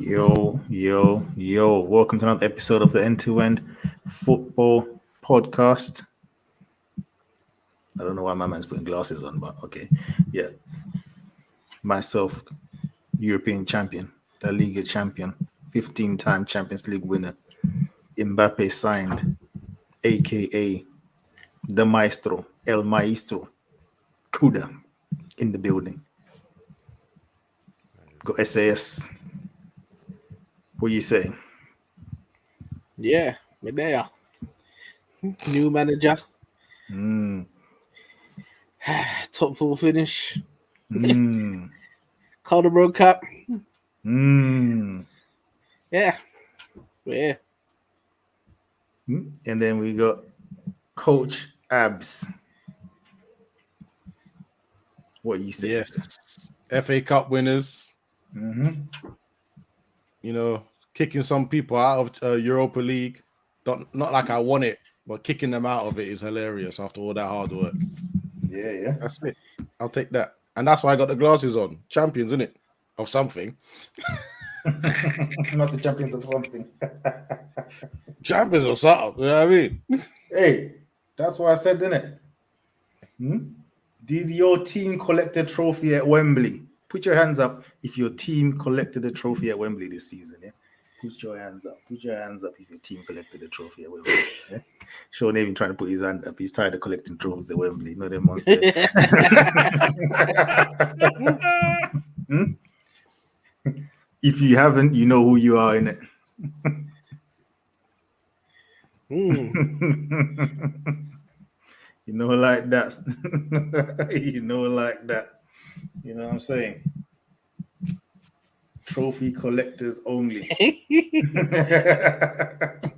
Yo. Welcome to another episode of the End-to-End Football Podcast. I don't know why my man's putting glasses on, but okay. Yeah. Myself, European champion, La Liga champion, 15-time Champions League winner. Mbappe signed, a.k.a. the Maestro, El Maestro, Kuda, in the building. Got SAS. What you say? Yeah, we're there. New manager. Top 4 finish. Calderon Cup. Yeah. We're here. And then we got Coach Abs. What you say? Yes. FA Cup winners. You know, kicking some people out of Europa League. Not like I want it, but kicking them out of it is hilarious after all that hard work. Yeah. That's it. I'll take that. And that's why I got the glasses on. Champions, isn't it? Of something. Must be champions of something. Champions of something. You know what I mean? Hey, that's what I said, didn't it? Did your team collect a trophy at Wembley? Put your hands up if your team collected a trophy at Wembley this season. Yeah? Put your hands up. Put your hands up if your team collected a trophy at Wembley. Yeah? Sean even trying to put his hand up. He's tired of collecting trophies at Wembley. No, them ones there. If you haven't, you know who you are in it. You know, like that. You know, like that. You know what I'm saying? Trophy collectors only.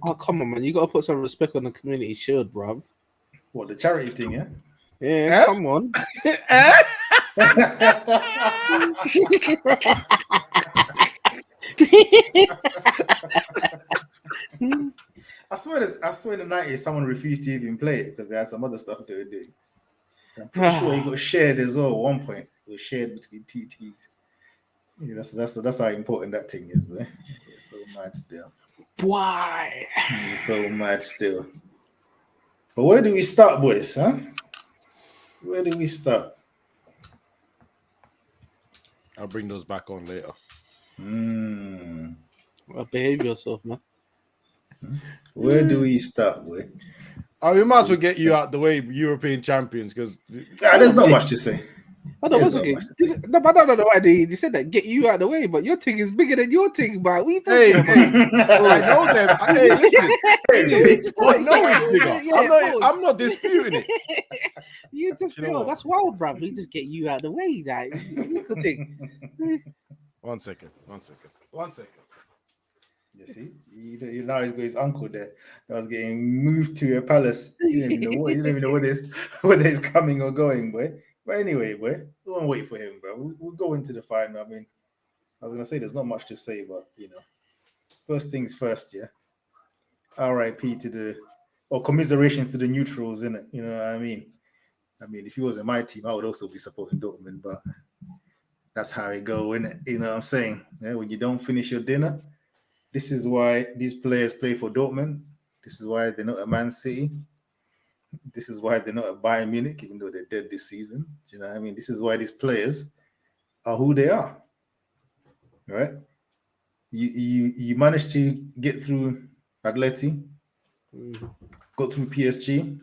Oh, come on, man. You got to put some respect on the community shield, bruv. What, the charity thing, yeah? Yeah, come on. I swear in the 90s someone refused to even play it because they had some other stuff they were doing. I'm pretty sure it got shared as well at one point. It was shared between two teams. Yeah, that's how important that thing is, man. It's so mad still. Why? It's so mad still. But where do we start, boys? Huh? Where do we start? I'll bring those back on later. Well, behave yourself, man. Where do we start, boy? We might as well get you out the way, European champions, because there's not much to say. Oh, no, okay. No, but I don't know why they said that. Get you out of the way, but your thing is bigger than your thing. But we talking about. I know them. Hey, listen. I know it's bigger. I'm not disputing it. You just that's wild, bro. We just get you out of the way, like you could take. One second. You see, you now he's got his uncle there that was getting moved to a palace. You don't even know whether it's coming or going, boy. But anyway, boy, we won't wait for him, bro. We'll go into the final. I mean, I was gonna say there's not much to say, but first things first, yeah. R.I.P. commiserations to the neutrals, innit? You know what I mean? I mean, if he wasn't my team, I would also be supporting Dortmund, but that's how it go, innit? You know what I'm saying? Yeah, when you don't finish your dinner, this is why these players play for Dortmund. This is why they're not at Man City. This is why they're not at Bayern Munich, even though they're dead this season. Do you know what I mean? This is why these players are who they are, right? You managed to get through Atleti, got through PSG,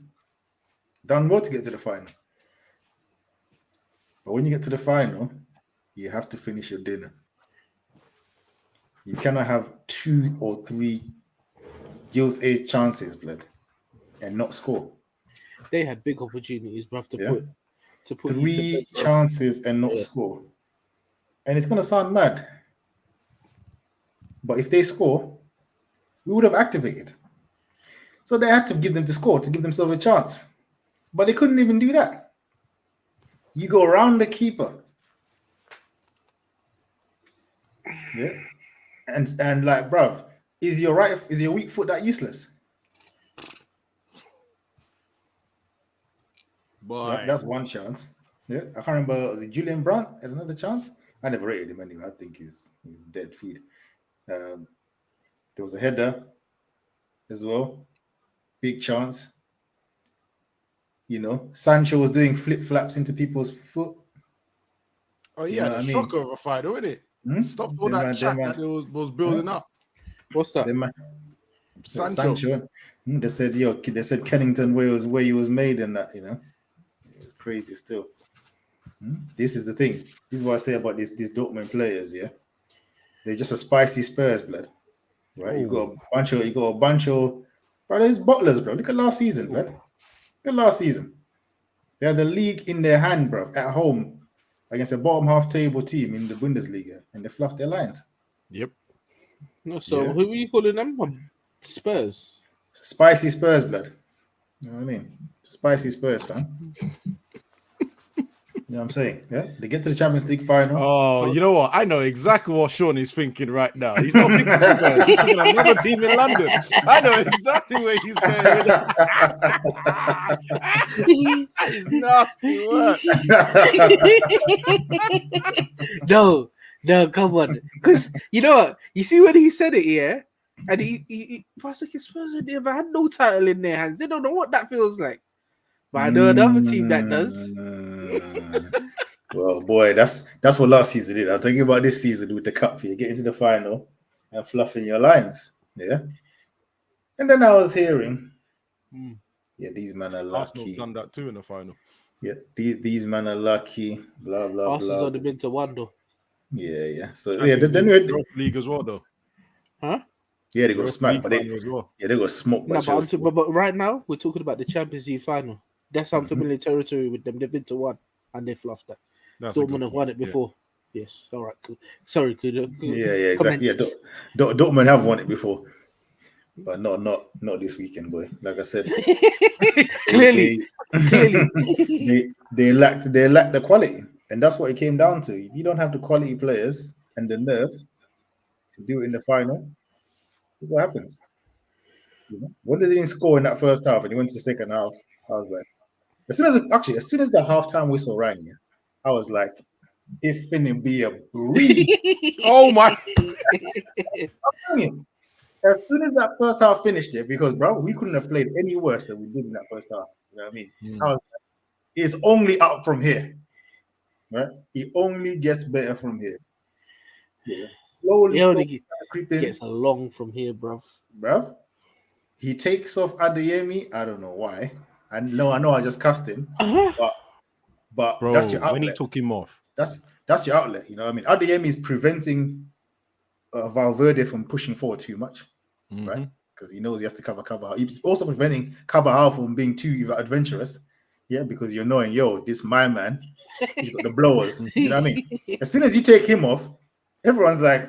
done well to get to the final. But when you get to the final, you have to finish your dinner. You cannot have 2 or 3 gilt-edged chances, blood, and not score. They had big opportunities, bruv, to put 3 chances and not score. And it's gonna sound mad. But if they score, we would have activated. So they had to give them to score to give themselves a chance. But they couldn't even do that. You go around the keeper. Yeah. And like, bruv, is your weak foot that useless? Boy. Right, that's one chance. Yeah. I can't remember, was it Julian Brandt had another chance? I never rated him anyway. I think he's dead food. There was a header as well. Big chance. Sancho was doing flip flaps into people's foot. Oh yeah, the shocker of a fight, isn't it? Stop all that chat that was building up. What's that? Sancho. They said, they said Kennington where he was made and that, It was crazy still. This is the thing. This is what I say about these Dortmund players, yeah. They're just a spicy Spurs blood. Right? You got a bunch of brothers, butlers, bro. Look at last season, blood. Look at last season. They had the league in their hand, bro, at home against a bottom half table team in the Bundesliga, and they fluffed their lines. Yep. No, so who are you calling them? Spurs. Spicy Spurs, blood. You know what I mean? Spicy Spurs, fam. You know what I'm saying? Yeah, they get to the Champions League final. Oh, you know what? I know exactly what Sean is thinking right now. He's not thinking Spurs. He's thinking another team in London. I know exactly where he's going. That is nasty work. No, come on. Because you know what? You see when he said it, yeah? And he Pastor Spurs never had no title in their hands. They don't know what that feels like. But I know another team that does. Well, boy, that's what last season did. I'm talking about this season with the cup. You get into the final and fluffing your lines. Yeah. And then I was hearing, these men are lucky. Arsenal done that too in the final. Yeah, these men are lucky. Blah blah Arsenal's blah. only been to one though. Yeah. So then we had the league as well, though. Huh? Yeah, they got smacked, but they got smoked. But right now we're talking about the Champions League final. That's unfamiliar territory with them. They've been to one and they fluffed that. Dortmund have won it before. Yeah. Yes. All right. Cool. Sorry. Cool. Yeah. Exactly. Yeah. Dortmund have won it before, but not this weekend, boy. Like I said, clearly, they lacked the quality, and that's what it came down to. If you don't have the quality players and the nerve to do it in the final, that's what happens. When they didn't score in that first half and you went to the second half, I was like, as soon as the halftime whistle rang, I was like, it's finna be a breeze. Oh my! As soon as that first half finished, because bro, we couldn't have played any worse than we did in that first half. You know what I mean? I was like, it's only up from here, right? It only gets better from here. Yeah. Slowly creeping. Gets along from here, bro. He takes off Adeyemi. I don't know why. I know I just cussed him. But bro, that's your outlet. When he took him off. That's your outlet. You know what I mean? Adeyemi is preventing Valverde from pushing forward too much, right? Because he knows he has to cover. He's also preventing Carvajal from being too adventurous. Yeah, because you're knowing, this my man. He's got the blowers. You know what I mean? As soon as you take him off, everyone's like,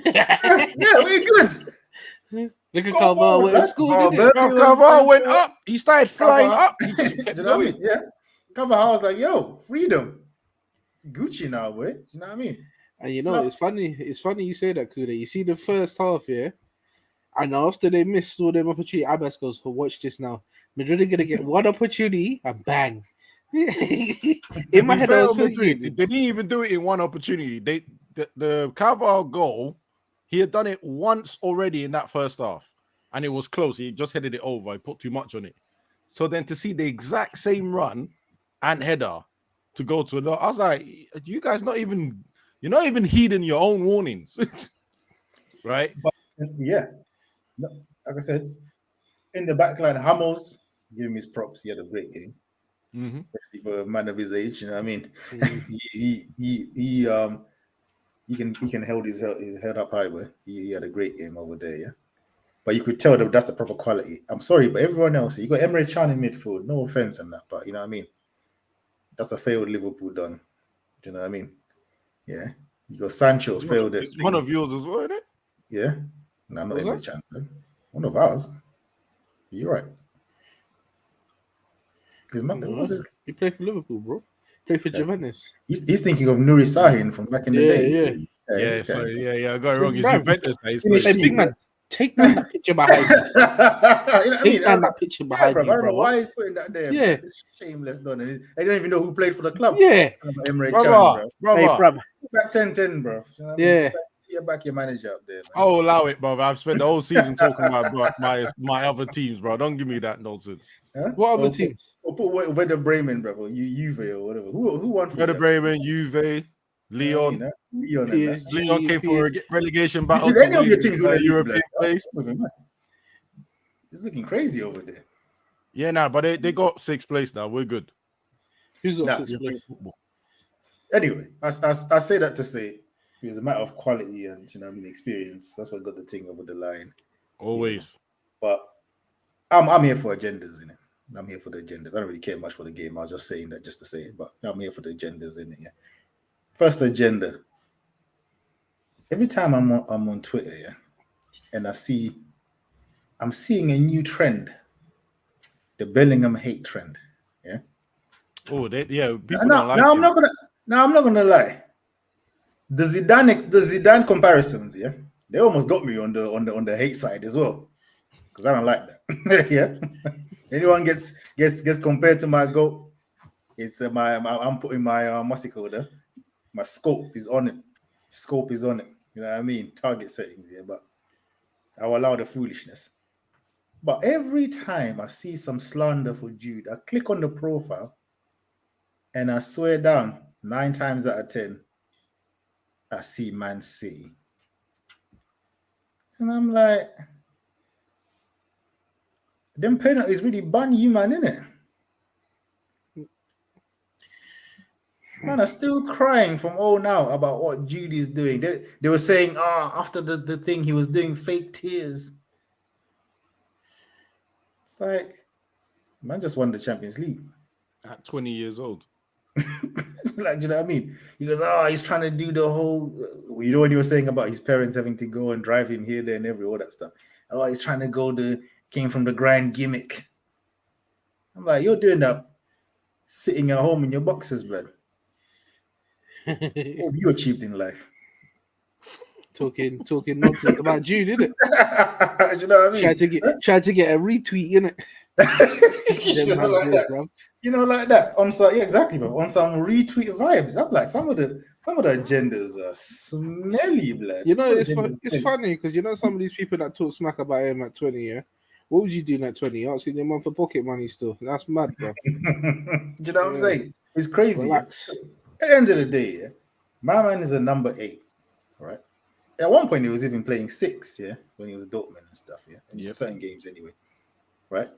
yeah, we're good. Look at Carvajal went to school. Carvajal went up. He started flying up. He just kept you know going. What I mean? Yeah. Carvajal was like, freedom. It's Gucci now, boy. You know what I mean? And it's funny. It's funny you say that, Kuda. You see the first half, yeah? And after they missed all them opportunity, Abbas goes, watch this now. Madrid are going to get one opportunity and bang. In my head, I was thinking, they didn't even do it in one opportunity. The Carvajal goal, he had done it once already in that first half. And it was close. He just headed it over. He put too much on it. So then to see the exact same run and header to go to another, I was like, you guys you're not even heeding your own warnings. Right? But yeah. No, like I said, in the back line, Hummels, give him his props. He had a great game. Especially for a man of his age, you know what I mean? He can hold his head up high, boy. He had a great game over there, yeah. But you could tell that that's the proper quality. I'm sorry, but everyone else, you got Emre Can in midfield. No offense on that, but you know what I mean? That's a failed Liverpool done. Do you know what I mean? Yeah. You got Sancho's failed. It's one of yours as well, isn't it? Yeah. No, not Emre Can. One of ours. You're right. He played for Liverpool, bro. Played for Juventus. He's thinking of Nuri Sahin from back in the day. Yeah. I got it wrong. He's Juventus. Hey, big man, take down that picture behind you. Take down that picture behind you, bro. I don't know why he's putting that there. Yeah. It's shameless done. And they don't even know who played for the club. Yeah. Emre Can, bro. Hey, bro. Back 10-10, bro. You know yeah. back your manager up there, man. I'll allow it, brother. I've spent the whole season talking about my other teams, bro. Don't give me that nonsense. Huh? What other teams? Or put Werder Bremen, brother. Juve or whatever. Who won for Werder you? Bremen, Juve, Leon. Yeah, Leon and that. PSG, Leon came for a relegation battle. Did any of your teams win a European place? It's looking crazy over there. Yeah, nah, but they got 6th place now. We're good. Who's got Nah. 6th place? Anyway, I say that to say it's a matter of quality and experience. That's what got the thing over the line. Always. But I'm here for agendas, innit? I'm here for the agendas. I don't really care much for the game. I was just saying that just to say it, but I'm here for the agendas, innit? Yeah. First agenda. Every time I'm on Twitter, yeah, and I'm seeing a new trend. The Bellingham hate trend. Yeah. Oh, people I'm don't like I'm not gonna lie. The Zidane comparisons, yeah, they almost got me on the hate side as well, because I don't like that. Yeah, anyone gets compared to my goat, it's I'm putting my what's it called? My scope is on it. Scope is on it. You know what I mean? Target settings, yeah. But I'll allow the foolishness. But every time I see some slander for Jude, I click on the profile, and I swear down 9 times out of 10. I see Man City. And I'm like, them penalties really bun you, man, innit? Man, I'm still crying from now about what Judy's doing. They were saying, after the thing, he was doing fake tears. It's like, man just won the Champions League. At 20 years old. Like, you know what I mean? He goes, he's trying to do the whole, when he was saying about his parents having to go and drive him here, there, and everywhere, all that stuff. He's trying to go came from the grind gimmick. I'm like, you're doing that sitting at home in your boxes, blood. What have you achieved in life? Talking nonsense about Jude, innit? Do you know what I mean? Tried to get a retweet, innit? Like that on some, yeah, exactly, bro. On some retweet vibes. I'm like, some of the agendas are smelly, blood. It's funny because some of these people that talk smack about him at 20, yeah. What would you do at 20? Asking your mum for pocket money still? That's mad, bro. Do you know what I'm saying? It's crazy. Relax. At the end of the day, yeah, my man is a number 8, right? At one point, he was even playing 6, yeah, when he was Dortmund and stuff, yeah, in certain games anyway, right?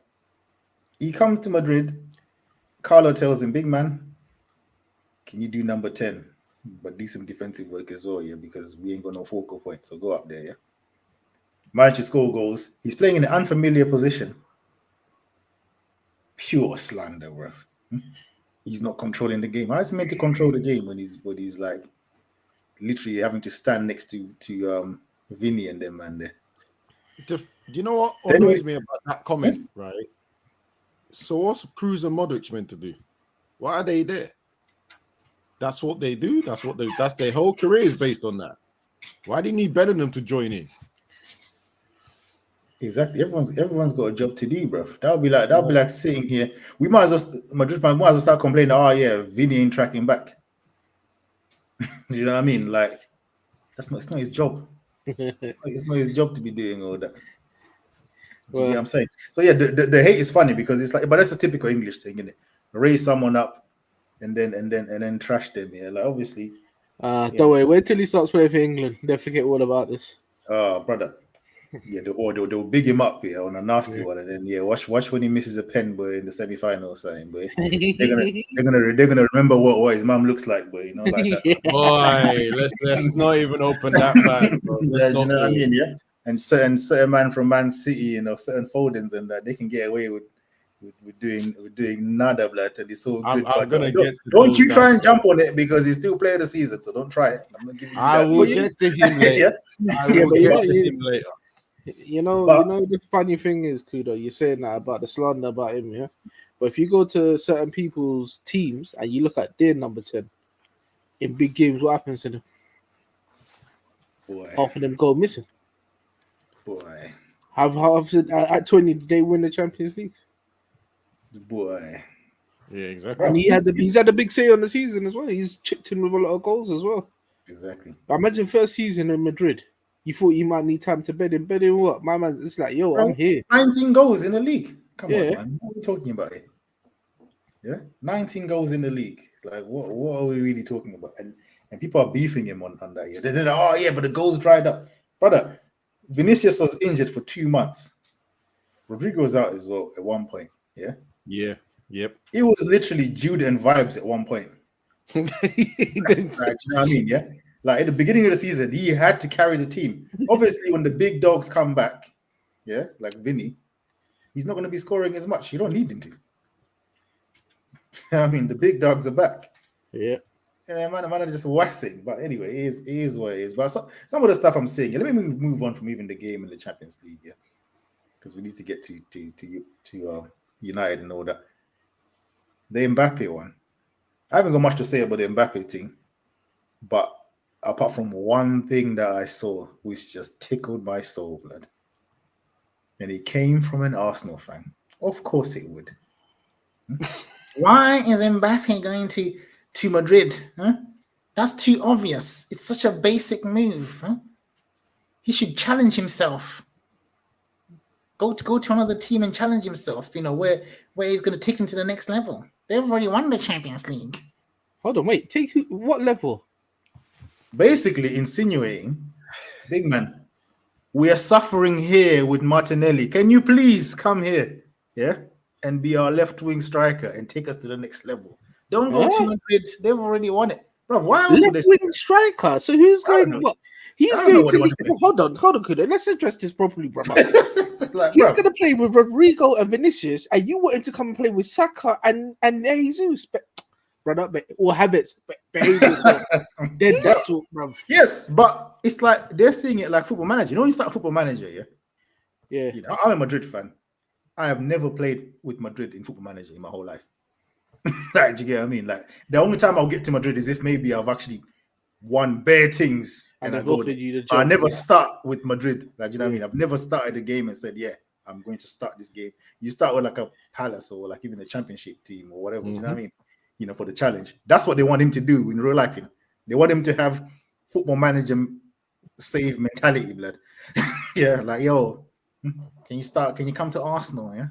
He comes to Madrid. Carlo tells him, big man, can you do number 10? But do some defensive work as well, yeah, because we ain't got no focal point. So go up there, yeah. Managed to score goals. He's playing in an unfamiliar position. Pure slander, bro. He's not controlling the game. How is he meant to control the game when he's like literally having to stand next to Vinny and them man there? Do you know what annoys me about that comment, right? So what's Cruz and Modric meant to do? Why are they there? That's what they do. That's their whole career is based on that. Why do you need Bellingham to join in? Exactly. Everyone's got a job to do, bro. That'll be like sitting here. We might as well, Madrid fans might as well start complaining. Vinny ain't tracking back. Do you know what I mean? Like, it's not his job. It's not his job to be doing all that. You know what I'm saying? So yeah, the hate is funny because it's like, but that's a typical English thing, isn't it? Raise someone up and then trash them. Yeah, like obviously. Don't worry. Wait till he starts playing for England. They'll forget all about this. Oh, brother. Yeah, they'll big him up here on a nasty one, and then watch when he misses a pen, boy, in the semi-final or something, boy. They're gonna remember what his mom looks like, boy. Like that. Boy, let's not even open that bag, bro. You know what I mean? Yeah. And certain man from Man City, certain Foldens and that they can get away with doing nada, blood, and it's so good. I'm gonna don't you try and jump on it because he's still player of the season, so don't try it. I'm not giving you I will get to him later. I will get to him later. You know the funny thing is, Kudo, you're saying that about the slander about him, yeah. But if you go to certain people's teams and you look at their number 10 in big games, what happens to them? Boy. Half of them go missing. Boy. At 20 did they win the Champions League? Boy. Yeah, exactly. And he's had the big say on the season as well. He's chipped in with a lot of goals as well. Exactly. But imagine first season in Madrid. You thought you might need time to bed in. Bed in what? My man, it's like, yo, I'm here. 19 goals in the league. Come on, Yeah. man. What are we talking about here? Yeah, 19 goals in the league. Like, what are we really talking about? And people are beefing him on that. Yeah, they're like, oh yeah, but the goals dried up, brother. Vinicius was injured for 2 months. Rodrigo was out as well at one point. Yeah, Yep. it was literally Jude and vibes at one point. Like, you know what I mean? Yeah, like at the beginning of the season, he had to carry the team. Obviously, when the big dogs come back, yeah, like Vinny, he's not going to be scoring as much. You don't need him to. I mean, the big dogs are back. Yeah. And man are just wassing. But anyway, it is what it is. But some of the stuff I'm saying, let me move on from even the game in the Champions League, yeah, because we need to get to United and all that. The Mbappe one. I haven't got much to say about the Mbappe thing, but apart from one thing that I saw, which just tickled my soul, blood, and it came from an Arsenal fan. Of course it would. Why is Mbappe going to Madrid? Huh? That's too obvious. It's such a basic move. Huh? He should challenge himself. Go to another team and challenge himself. You know where he's going to take him to the next level. They've already won the Champions League. Hold on, wait. What level? Basically insinuating, big man, we are suffering here with Martinelli. Can you please come here, yeah, and be our left wing striker and take us to the next level? Don't go to Madrid. They've already won it, bro. Why else would they? Left wing striker. So who's going? What? He's going to. Hold on, Kuda. Let's address this properly, brother. Like, he's going to play with Rodrigo and Vinicius, and you want him to come and play with Saka and Jesus, brother, or habits, behaviors. Dead talk, bro. Yes, but it's like they're seeing it like Football Manager. You know, when you start Football Manager, yeah. Yeah. You know, I'm a Madrid fan. I have never played with Madrid in Football Manager in my whole life. Like, do you get what I mean? Like, the only time I'll get to Madrid is if maybe I've actually won bare things and I go there. I never start with Madrid. Like, you know what I mean? I've never started a game and said, yeah, I'm going to start this game. You start with like a Palace or like even a championship team or whatever. Do you know what I mean? You know, for the challenge. That's what they want him to do in real life. You know? They want him to have Football Manager save mentality, blood. Yeah, like, yo, can you come to Arsenal? Yeah,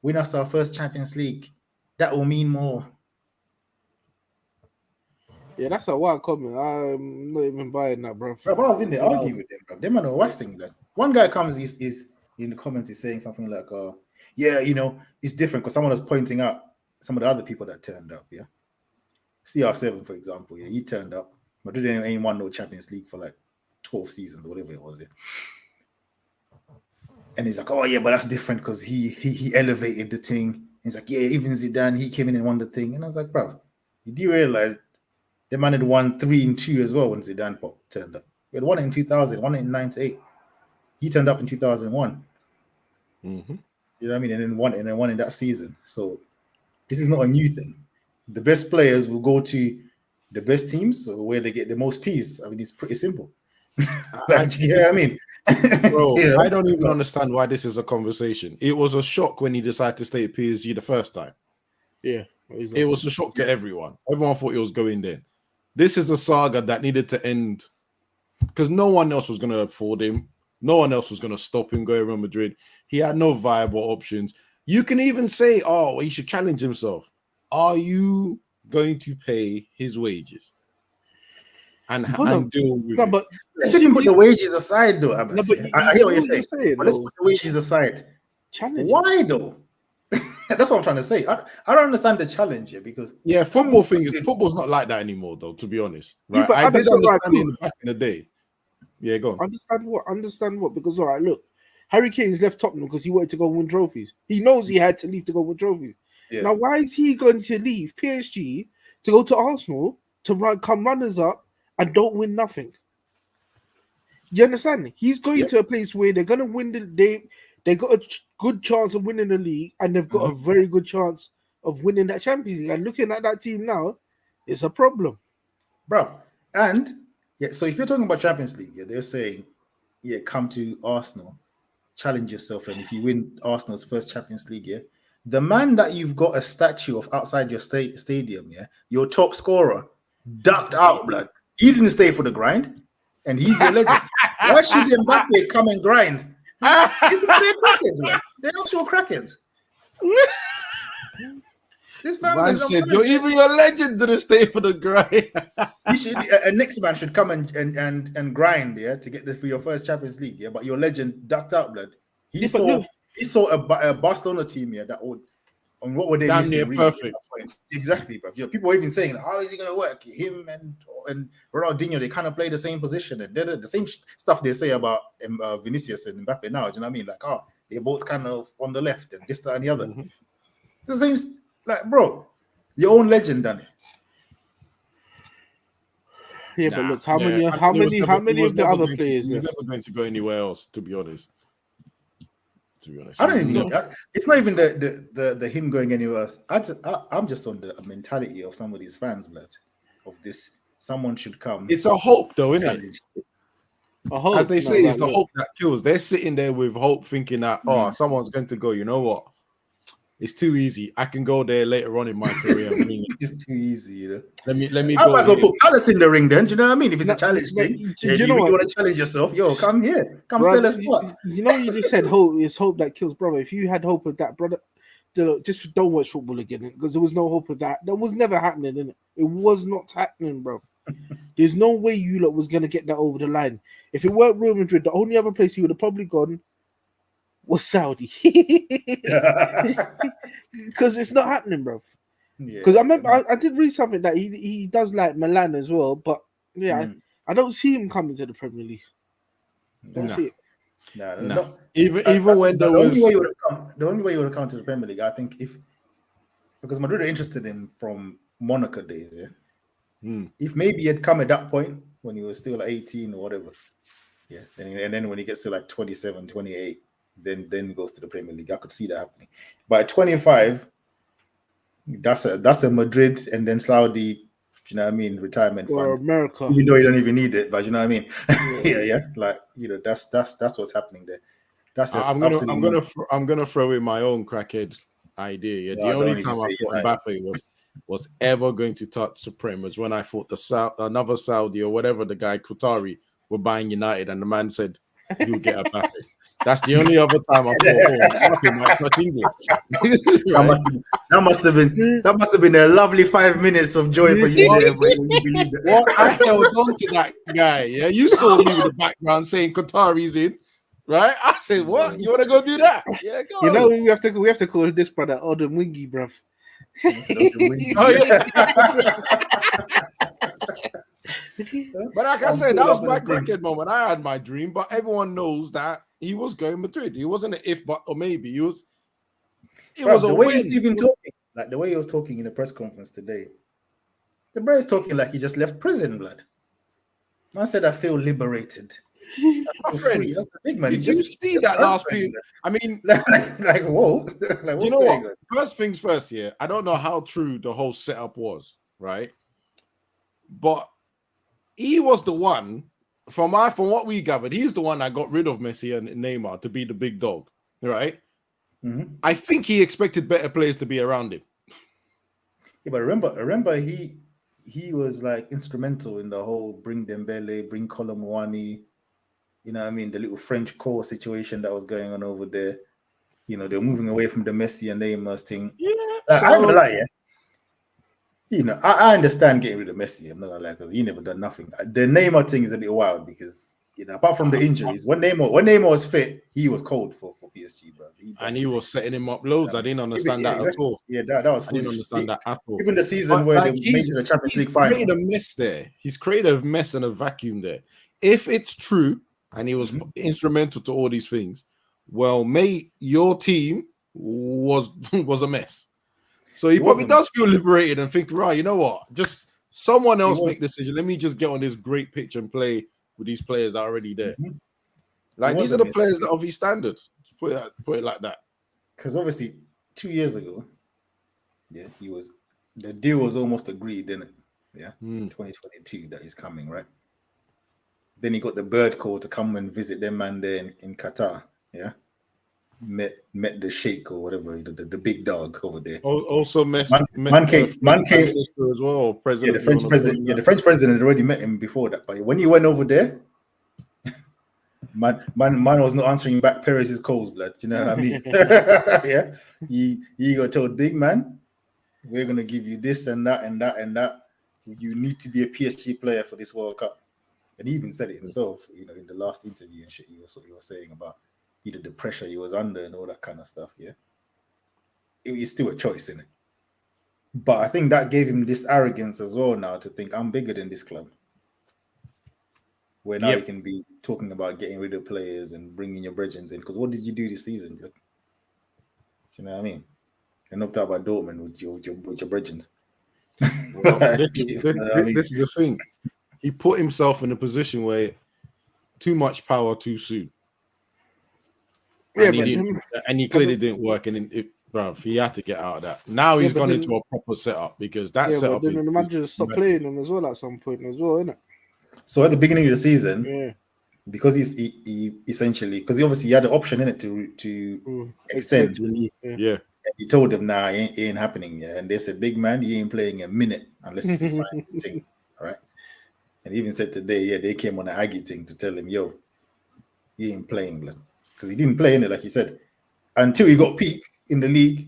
win us our first Champions League. That will mean more. Yeah, that's a wild comment. I'm not even buying that, bro. Bro, I was in there arguing with them, bro. Them man are waxing that. One guy comes, is in the comments, he's saying something like, yeah, you know, it's different because someone was pointing out some of the other people that turned up, yeah. CR7, for example, yeah, he turned up. Madrid ain't won no Champions League for like 12 seasons or whatever it was, yeah. And he's like, oh yeah, but that's different because he elevated the thing. He's like, yeah, even Zidane, he came in and won the thing. And I was like, bro, did you realize the man had won 3 and 2 as well when Zidane turned up? He had won it in 2000, won it in 98. He turned up in 2001. You know what I mean? And then won in that season. So this is not a new thing. The best players will go to the best teams where they get the most peace. I mean, it's pretty simple. Like, you know what I mean? Bro, you know? I don't even understand why this is a conversation. It was a shock when he decided to stay at PSG the first time. Yeah. It was a shock to everyone. Everyone thought he was going there. This is a saga that needed to end because no one else was going to afford him. No one else was going to stop him going to Real Madrid. He had no viable options. You can even say, oh, he should challenge himself. Are you going to pay his wages? And deal with it? But let's even put the wages aside, though. I hear what you're saying. But let's put the wages aside. Challenge. Why, though? That's what I'm trying to say. I don't understand the challenge here because football's not like that anymore, though. To be honest, right? Yeah, but I did understand it back in the day. Yeah, go on. Understand what? Because all right, look, Harry Kane's left Tottenham because he wanted to go win trophies. He knows he had to leave to go win trophies. Yeah. Now, why is he going to leave PSG to go to Arsenal to come runners up and don't win nothing? You understand? He's going to a place where they're going to win they got a good chance of winning the league and they've got a very good chance of winning that Champions League. And looking at that team now, it's a problem. Bro, and yeah, so if you're talking about Champions League, they're saying, come to Arsenal, challenge yourself, and if you win Arsenal's first Champions League, the man that you've got a statue of outside your stadium, your top scorer, ducked out, blood. He didn't stay for the grind, and he's your legend. Why should Mbappe come and grind? They're crackers, man. They're actual crackers. This Man said, "You're even your legend didn't stay for the grind." He should. A next man should come and grind, yeah, to get for your first Champions League, yeah. But your legend ducked out, blood. He saw a Barcelona team, yeah, that would. And what were they Damn missing? near Really, perfect. Exactly, bro. People were even saying, "How is he going to work?" Him and Ronaldinho, they kind of play the same position, and they're the same stuff they say about Vinicius and Mbappe now. Do you know what I mean? Like, they're both kind of on the left and this, that, and the other. Mm-hmm. It's the same, like, bro. Your own legend done it. Yeah, but look, how many of the other players? He's never going to go anywhere else. To be honest, I don't even know that. It's not even the him going anywhere else. I'm just on the mentality of some of these fans, blood. Of this, someone should come. It's a hope, though, isn't it? A hope, as they say, it's the hope that kills. They're sitting there with hope, thinking that someone's going to go. You know what? It's too easy. I can go there later on in my career. It's too easy, you know. Let me I go. might as well put Palace in the ring then. Do you know what I mean? If it's a challenge thing, you want to challenge yourself, come here. Come sell us what? You know, you just said hope is hope that kills, brother. If you had hope of that, brother, just don't watch football again, because there was no hope of that. That was never happening, innit? It was not happening, bro. There's no way you lot was gonna get that over the line. If it weren't Real Madrid, the only other place he would have probably gone was Saudi. Because it's not happening, bro. Because I remember I did read something that he does like Milan as well, but I don't see him coming to the Premier League. Don't see it. No. Even when there was the only way you would have come to the Premier League, I think, because Madrid are interested in from Monaco days, if maybe he had come at that point when he was still 18 or whatever, and then when he gets to like 27, 28, then he goes to the Premier League. I could see that happening. But at 25, that's a Madrid and then Saudi, you know what I mean, retirement or fund. America. You know you don't even need it, but you know what I mean. Like, you know, that's what's happening there. That's just I'm gonna throw in my own crackhead idea. Yeah, the only time I thought Mbappe was ever going to touch Supreme was when I thought another Saudi or whatever the guy Qatari were buying United, and the man said he'll get Mbappe. That's the only other time I thought, Mbappe might touch England. Right? That must have been a lovely 5 minutes of joy for you. There, when you believe that. What I held on to that guy. Yeah, you saw me with the background saying Qatari's in. Right? I said, what? You want to go do that? Yeah, go. You know, we have to call this brother Odin Wingy, bruv. Oh, yeah. But like I said, that was my cricket moment. I had my dream, but everyone knows that he was going Madrid. He wasn't an if, but or maybe. He was. It was the a way win. he's even talking, like the way he was talking in the press conference today. The bro is talking like he just left prison, blood. Man said, "I feel liberated." My friend, that's a big man. Did you see that last period? I mean, like whoa. Like, you know what? First things first, yeah. I don't know how true the whole setup was, right? But he was the one, from what we gathered, he's the one that got rid of Messi and Neymar to be the big dog, right? Mm-hmm. I think he expected better players to be around him. Yeah, but remember he was like instrumental in the whole bring Dembele, bring Colomwani. You know what I mean? The little French core situation that was going on over there. You know, they're moving away from the Messi and Neymar thing. Yeah. I'm gonna lie, You know, I understand getting rid of Messi. I'm not gonna lie, because he never done nothing. The Neymar thing is a bit wild because, you know, apart from the injuries, when Neymar was fit, he was cold for PSG, bro. He was setting him up loads. I didn't understand that at all. Yeah, that was foolish. I didn't understand that at all. Even the season where they made it to the Champions League final. He's created a mess there. He's created a mess and a vacuum there. If it's true, and he was instrumental to all these things, well, mate, your team was a mess. So he probably does feel liberated and think, right, you know what? Just someone else make the decision. Let me just get on this great pitch and play with these players that are already there. Mm-hmm. Like, these are the players that of his standard. Put it like that. Because obviously 2 years ago, the deal was almost agreed, didn't it? Yeah, 2022 that he's coming, right? Then he got the bird call to come and visit them man there in Qatar. Yeah. met the sheikh or whatever, the big dog over there. Also met Man came, Prime Minister as well, yeah, president. the French president. Yeah, the French president had already met him before that. But when he went over there, man was not answering back Perez's calls, blood. You know what I mean? Yeah, he got told, big man, we're gonna give you this and that and that and that. You need to be a PSG player for this World Cup. And he even said it himself, you know, in the last interview and shit. He was saying about the pressure he was under and all that kind of stuff. Yeah, it's still a choice, isn't it? But I think that gave him this arrogance as well now to think I'm bigger than this club. Where now you can be talking about getting rid of players and bringing your brethren in. Because what did you do this season? Do you know what I mean? I knocked out by Dortmund with your brethren. Well, this is the thing. He put himself in a position where too much power too soon. Yeah, and he clearly didn't work. And he had to get out of that. Now he's gone into a proper setup because that setup. But then the manager stopped playing him as well at some point as well, innit? So at the beginning of the season, because he essentially, because he obviously had the option in it to extend. Yeah. He told them, nah, it ain't happening. Yeah. And they said, big man, you ain't playing a minute unless you sign this thing. All right. And he even said today, they came on an Aggie thing to tell him, yo, you ain't playing, blood. Because he didn't play in it, like he said, until he got peak in the league.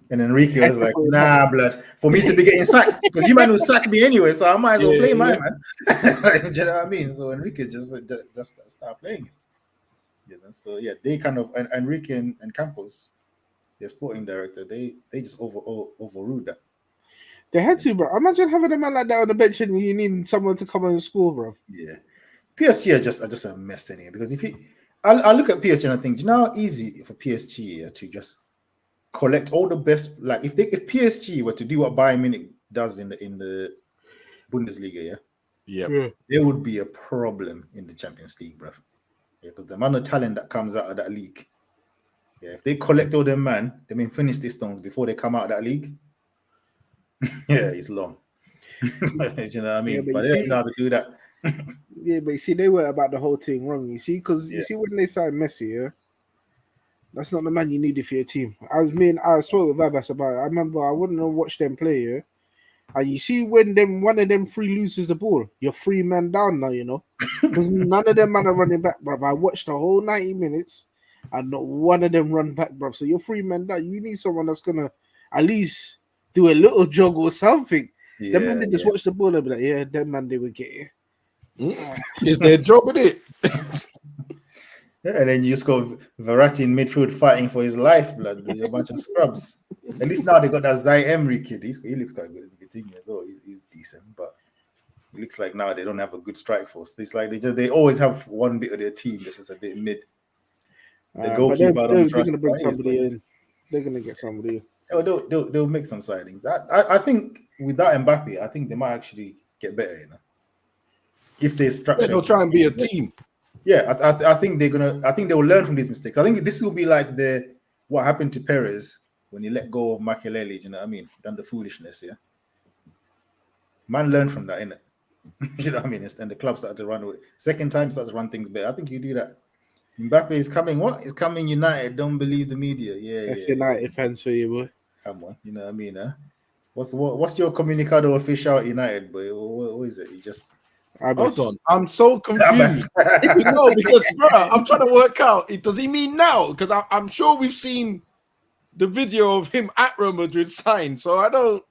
And Enrique was like, nah, blood, for me to be getting sacked, because you man will sack me anyway, so I might as well play my man. Do you know what I mean? So Enrique just start playing it. You know, so yeah, they kind of, and Enrique and Campos, their sporting director, they just overruled that. They had to, bro. Imagine having a man like that on the bench and you need someone to come and score, bro. Yeah, PSG are just a mess in here, because if I look at PSG and I think, do you know how easy for PSG to just collect all the best, like if PSG were to do what Bayern Munich does in the Bundesliga, there would be a problem in the Champions League, bro. Yeah, because the amount of talent that comes out of that league. Yeah, if they collect all them man, they finish these stones before they come out of that league. Yeah, it's long. You know what I mean? Yeah, but they don't know how to do that. Yeah, but you see, they were about the whole thing wrong. You see, because you see when they signed Messi, that's not the man you needed for your team. I spoke with Abbas about it. I remember I wouldn't have watched them play, and you see when one of them three loses the ball, you're 3 men down now, you know, because none of them man are running back, bruv. I watched the whole 90 minutes, and not one of them run back, bruv. So you're 3 men down. You need someone that's gonna at least do a little jog or something. Yeah, them man they just watch the ball and be like, yeah, them man they would get it. Is their job in it? Yeah, and then you just got Verratti in midfield fighting for his life, blood, with a bunch of scrubs. At least now they got that Zay Emery kid. He looks quite good at Vitinha as well. He's decent, but it looks like now they don't have a good strike force. It's like they always have one bit of their team that's just a bit mid. The goalkeeper, they're gonna bring somebody in. They're gonna get somebody in. Oh, they'll make some signings. I think without Mbappe, I think they might actually get better, you know. If they structure, they'll try and be a team. Yeah, I think they're gonna. I think they will learn from these mistakes. I think this will be like what happened to Perez when he let go of Makelele. You know what I mean? Done the foolishness. Yeah, man learned from that, innit? You know what I mean? And the club started to run away. Second time started to run things better. I think you do that. Mbappe is coming. What is coming? United. Don't believe the media. Yeah, that's United fans for you, boy. Come on, you know what I mean? Huh? What's your comunicado official at United, boy? What is it? You just. Hold on, I'm so confused. No, because bro, I'm trying to work out. Does he mean now? Because I'm sure we've seen the video of him at Real Madrid signed. So I don't.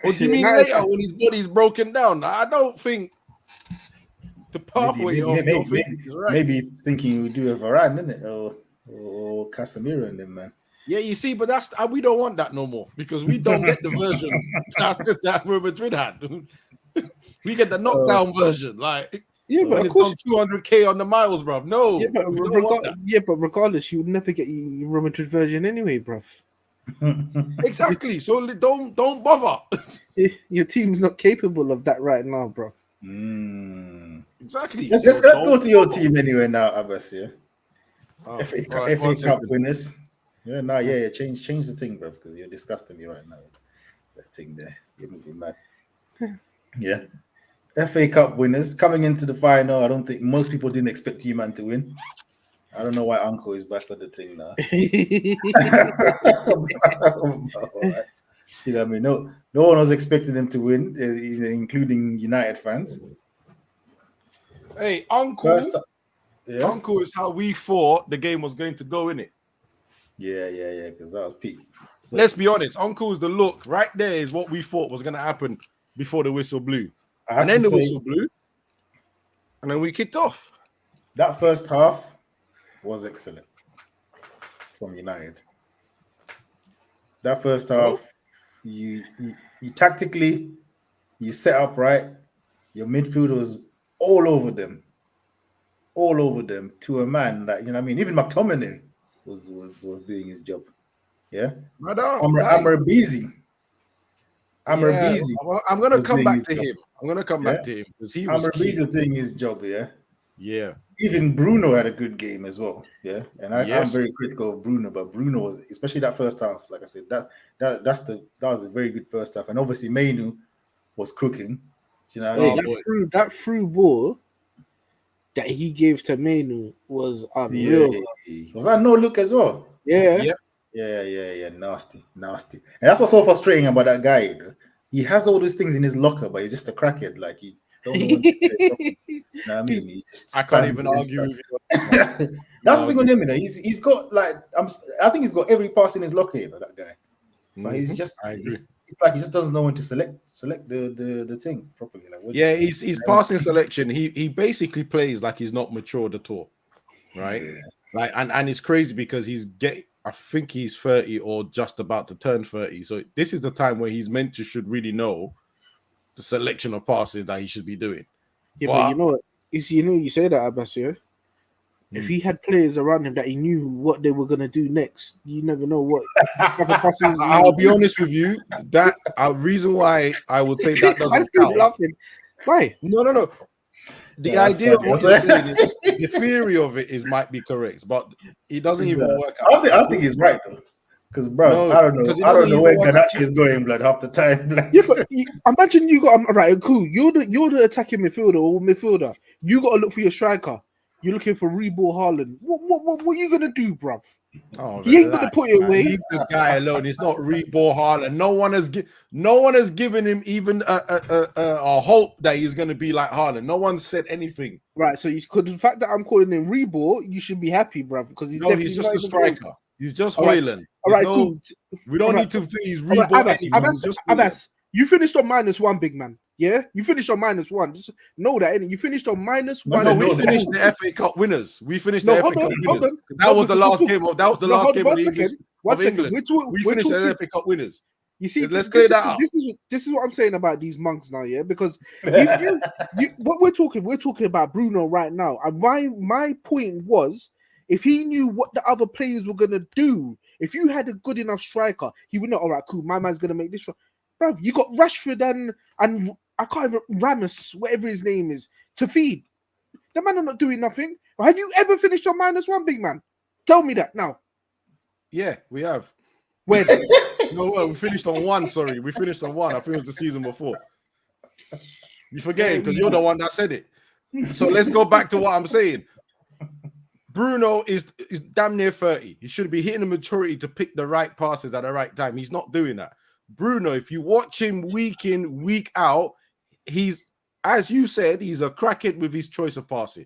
Or do you mean later when his body's broken down? I don't think the pathway is right. Maybe he's thinking he would do a Varane, isn't it? Or Casemiro and them, man. Yeah, you see, but we don't want that no more because we don't get the version that Real Madrid had. We get the knockdown version, like but of course, 200k on the miles, bro. No, but regardless, you would never get your Real Madrid version anyway, bro. Exactly. So don't bother. Your team's not capable of that right now, bro. Exactly. Let's go to your team anyway now, Abbas. Yeah. FA Cup winners. Yeah. Change the thing, bro, because you're disgusting me right now. That thing there, you're moving mad. Yeah. FA Cup winners coming into the final. I don't think most people didn't expect you man to win. I don't know why Uncle is back on the thing now. Alright. You know what I mean? No one was expecting them to win, including United fans. Hey, First, yeah, Uncle is how we thought the game was going to go, innit? yeah, because that was peak. So Let's be honest. Uncle's the look right there is what we thought was going to happen before the whistle blew. I And have then to the say whistle blew. And then we kicked off. that first half was excellent from United. That first Well, half, you tactically, you set up right. Your midfield was all over them, to a man that, you know what I mean. Even McTominay was doing his job. Yeah, madam, Amr Beasy yeah, well, I'm going to was come doing back his to job. him. I'm going to come Yeah, back to him because he was Amr key. Beasy was doing his job. Yeah, Yeah. even Bruno had a good game as well. Yeah, and I'm Yes. very critical of Bruno, but Bruno was, especially that first half. Like I said, that was a very good first half, and obviously Mainu was cooking. Do you know what I Hey, mean? that through ball that he gave to Menu was unreal. Was that no look as well? Yeah. Yep. Yeah. Nasty. And that's what's so frustrating about that guy. You know? He has all these things in his locker, but he's just a crackhead. Like, he don't know when to play properly. You know what I mean? He just I can't spams even it and argue stuff. with you. That's the thing with him, you know. He's got like I think he's got every pass in his locker, you know, that guy. But he's just I agree. it's like he just doesn't know when to select the thing properly. Like, Yeah, he's passing selection. He basically plays like he's not matured at all, right? Yeah. Like, and it's crazy because I think he's 30 or just about to turn 30. So this is the time where he's meant to should really know the selection of passes that he should be doing. Yeah, but you know what? You say that, Abbas, yeah? If he had players around him that he knew what they were gonna do next, you never know what type of passes. I'll be honest with you. That reason why I would say that I'm doesn't still count. laughing. Why? No. The Yeah, that's idea funny. of what you're saying is the theory of it might be correct, but it doesn't even work out. I think he's right though. Because, bro, No, I don't know. because it I don't doesn't know even where work out. Ganache is going, blood, half the time. Like, Yeah, but imagine you got right, cool. You're the attacking midfielder or midfielder. You got to look for your striker. You're looking for Reball Haaland. What are you gonna do, bruv? Oh, He ain't gonna put it away. Leave the guy alone. It's not Reball Haaland. No one has given him even a hope that he's gonna be like Haaland. No one said anything. Right, so the fact that I'm calling him Reball, you should be happy, bruv, because he's definitely he's just not a even striker. close. He's just All right. Hoyland. All right, cool. We don't need to please Reball anything. Abbas, you finished on -1, big man. Yeah, you finished on -1. Just know that, innit? You finished on -1. No, we finished the FA Cup winners. We finished the FA Cup winners. Hold on. That was the last game of the English of England. We finished the FA Cup winners. You see, let's clear that up. This is what I'm saying about these monks now, yeah. Because if what we're talking about Bruno right now, and my point was, if he knew what the other players were gonna do, if you had a good enough striker, he would know. All right, cool. My man's gonna make this. Bro, you got Rashford and I can't even Ramos, whatever his name is, to feed. The man are not doing nothing. Have you ever finished on -1, big man? Tell me that now. Yeah, we have. When? No, we finished on 1. Sorry, we finished on 1. I think it was the season before. You forget because you're the one that said it. So let's go back to what I'm saying. Bruno is damn near 30. He should be hitting the maturity to pick the right passes at the right time. He's not doing that. Bruno, if you watch him week in, week out, he's, as you said, he's a crackhead with his choice of passing.